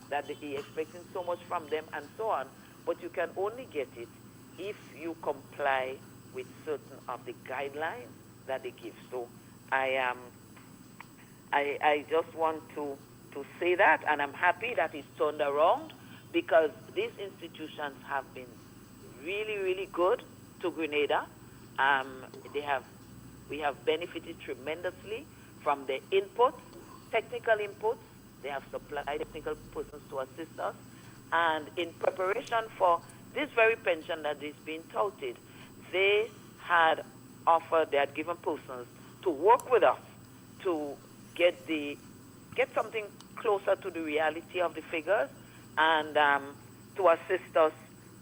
that he expecting so much from them and so on. But you can only get it if you comply with certain of the guidelines that they give. So I just want to say that, and I'm happy that it's turned around, because these institutions have been really, really good to Grenada. We have benefited tremendously from their inputs, technical inputs. They have supplied technical persons to assist us. And in preparation for this very pension that is being touted, they had given persons to work with us to get something closer to the reality of the figures, and to assist us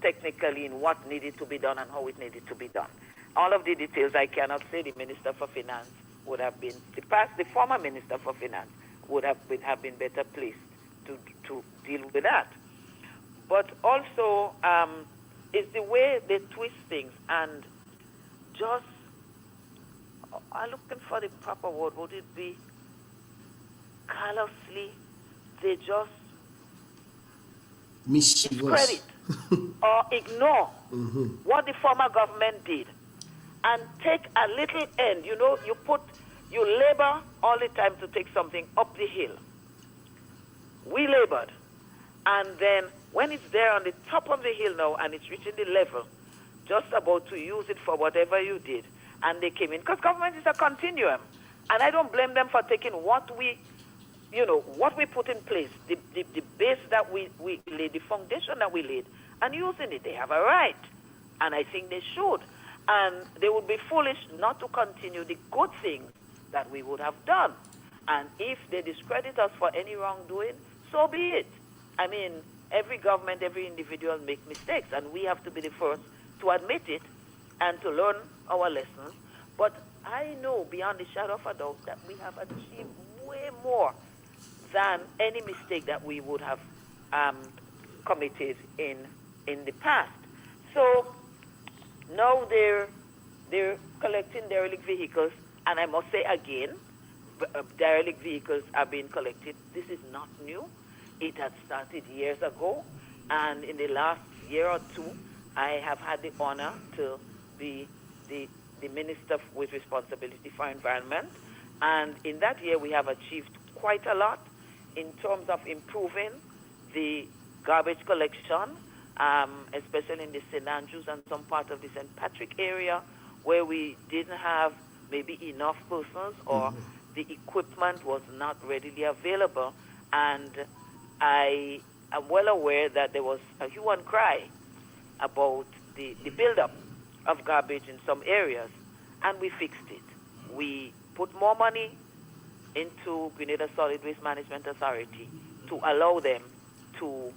technically in what needed to be done and how it needed to be done. All of the details I cannot say. The Minister for Finance would have been, the former Minister for Finance would have been better placed to deal with that. But also, it's the way they twist things, and just, I'm looking for the proper word. Would it be callously? They just discredit or ignore what the former government did, and take a little end. You know, you labor all the time to take something up the hill. We labored, and then when it's there on the top of the hill now and it's reaching the level, just about to use it for whatever you did, and they came in, because government is a continuum, and I don't blame them for taking what we put in place, the base that we laid, the foundation that we laid, and using it. They have a right, and I think they should. And they would be foolish not to continue the good things that we would have done. And if they discredit us for any wrongdoing, so be it. I mean, every government, every individual make mistakes, and we have to be the first to admit it and to learn our lessons. But I know beyond the shadow of a doubt that we have achieved way more than any mistake that we would have committed in the past. So now they're collecting derelict vehicles, and I must say again, derelict vehicles are being collected. This is not new. It had started years ago, and in the last year or two, I have had the honor to be the Minister with responsibility for environment, and in that year we have achieved quite a lot in terms of improving the garbage collection, especially in the St. Andrews and some part of the St. Patrick area, where we didn't have maybe enough persons, or the equipment was not readily available. And I am well aware that there was a hue and cry about the buildup of garbage in some areas, and we fixed it. We put more money into Grenada Solid Waste Management Authority to allow them to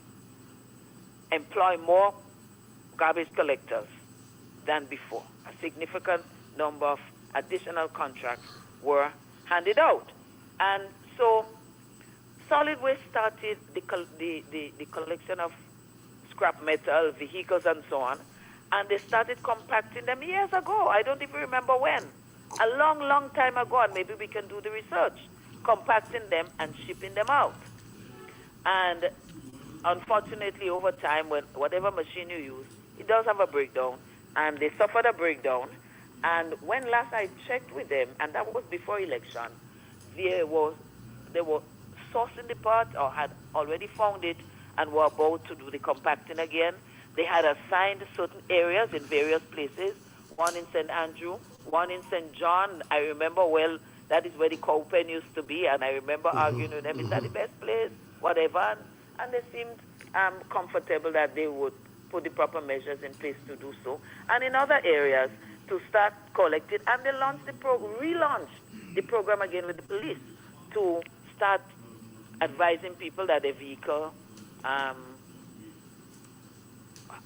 employ more garbage collectors than before. A significant number of additional contracts were handed out. And so Solid Waste started the collection of scrap metal, vehicles, and so on, and they started compacting them years ago. I don't even remember when. A long, long time ago, and maybe we can do the research, compacting them and shipping them out. And unfortunately, over time, when whatever machine you use, it does have a breakdown, and they suffered a breakdown. And when last I checked with them, and that was before election, they were sourcing the part, or had already found it, and were about to do the compacting again. They had assigned certain areas in various places, one in St. Andrew, one in St. John. I remember well, that is where the cow pen used to be, and I remember arguing with them, is that the best place, whatever, and they seemed comfortable that they would put the proper measures in place to do so. And in other areas, to start collecting, and they launched relaunched the program again with the police to start advising people that their vehicle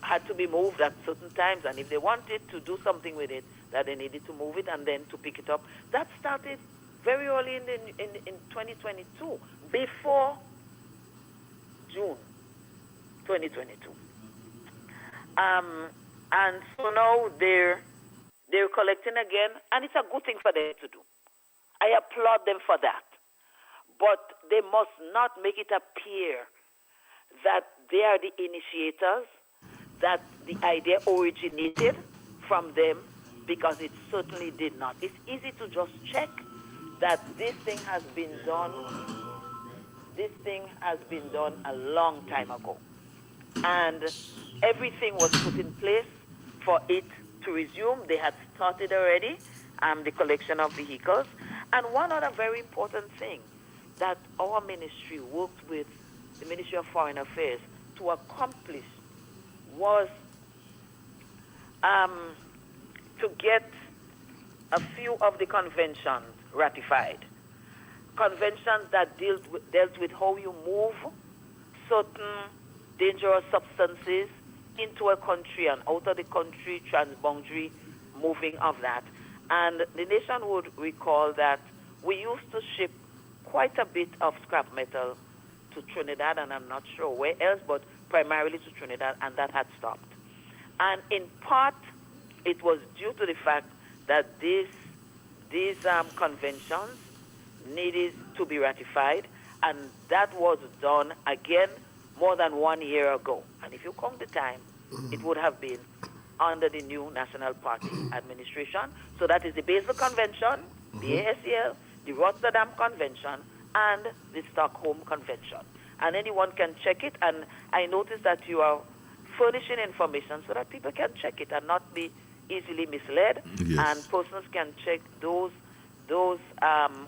had to be moved at certain times, and if they wanted to do something with it, that they needed to move it and then to pick it up. That started very early in 2022, before June 2022. And so now they're collecting again, and it's a good thing for them to do. I applaud them for that. But they must not make it appear that they are the initiators, that the idea originated from them, because it certainly did not. It's easy to just check that this thing has been done. This thing has been done a long time ago. And everything was put in place for it to resume. They had started already, the collection of vehicles. And one other very important thing that our ministry worked with the Ministry of Foreign Affairs to accomplish was to get a few of the conventions ratified. Conventions that dealt with how you move certain dangerous substances into a country and out of the country, transboundary moving of that. And the nation would recall that we used to ship quite a bit of scrap metal to Trinidad, and I'm not sure where else, but primarily to Trinidad, and that had stopped. And in part, it was due to the fact that these conventions needed to be ratified, and that was done again more than 1 year ago. And if you count the time, it would have been under the new National Party administration. So that is the Basel Convention, the ASEL, the Rotterdam Convention, and the Stockholm Convention. And anyone can check it, and I noticed that you are furnishing information so that people can check it and not be easily misled, and persons can check those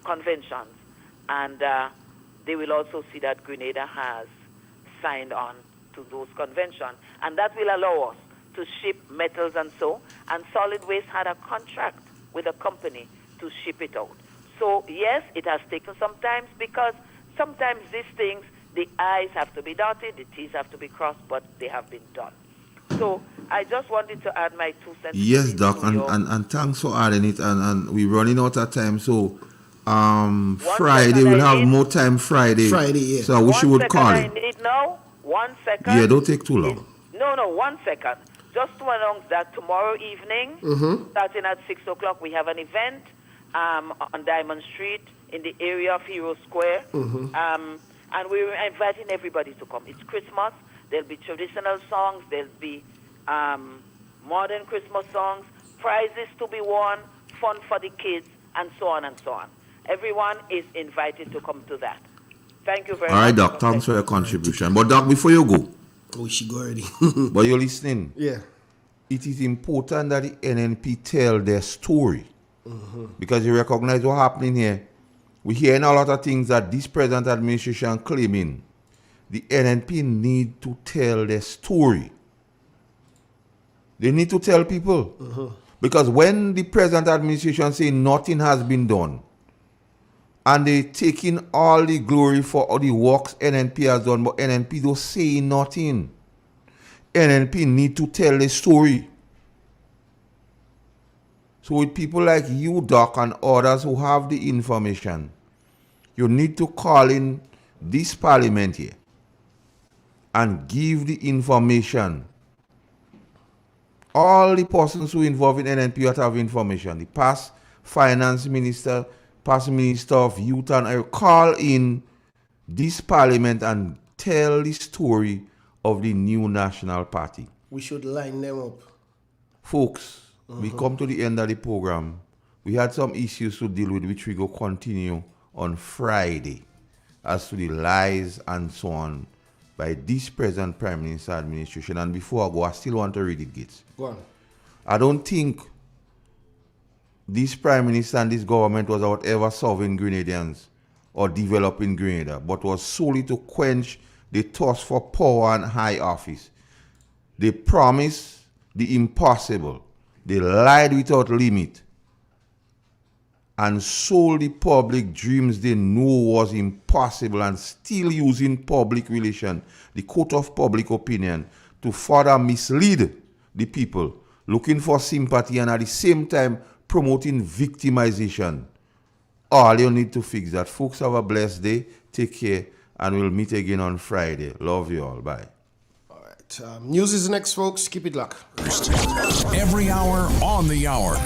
conventions, and they will also see that Grenada has signed on to those conventions, and that will allow us to ship metals and so, and Solid Waste had a contract with a company to ship it out. So yes, it has taken some time, because sometimes these things, the I's have to be dotted, the T's have to be crossed, but they have been done. So I just wanted to add my 2 cents. Yes, Doc, and thanks for adding it. And we're running out of time, so Friday we'll have more time. Friday, yeah. So I wish you would call it. I need now 1 second. Yeah, don't take too long. No, 1 second. Just to announce that tomorrow evening, starting at 6 o'clock, we have an event on Diamond Street in the area of Hero Square. And we're inviting everybody to come. It's Christmas. There'll be traditional songs. There'll be modern Christmas songs, prizes to be won, fun for the kids, and so on and so on. Everyone is invited to come to that. Thank you very much. All right, Doc. Thanks for your contribution. But, Doc, before you go. Oh, she go already. But you're listening. Yeah. It is important that the NNP tell their story. Because you recognize what's happening here. We're hearing a lot of things that this present administration claiming. The NNP need to tell their story. They need to tell people. Because when the present administration say nothing has been done, and they taking all the glory for all the works NNP has done, but NNP don't say nothing. NNP need to tell the story. So with people like you, Doc, and others who have the information, you need to call in this parliament here and give the information. All the persons who involved in NNP that have information, the past finance minister, past minister of youth, and I call in this parliament and tell the story of the new national party. We should line them up. Folks, we come to the end of the program. We had some issues to deal with, which we go continue on Friday as to the lies and so on by this present Prime Minister administration. And before I go, I still want to read it, Gates. Go on. I don't think this Prime Minister and this government was about ever solving Grenadians or developing Grenada, but was solely to quench the thirst for power and high office. They promised the impossible. They lied without limit and sold the public dreams they knew was impossible, and still using public relation, the court of public opinion, to further mislead the people, looking for sympathy and at the same time promoting victimization. All you need to fix that. Folks, have a blessed day. Take care, and we'll meet again on Friday. Love you all. Bye. All right. News is next, folks. Keep it locked. Every hour on the hour.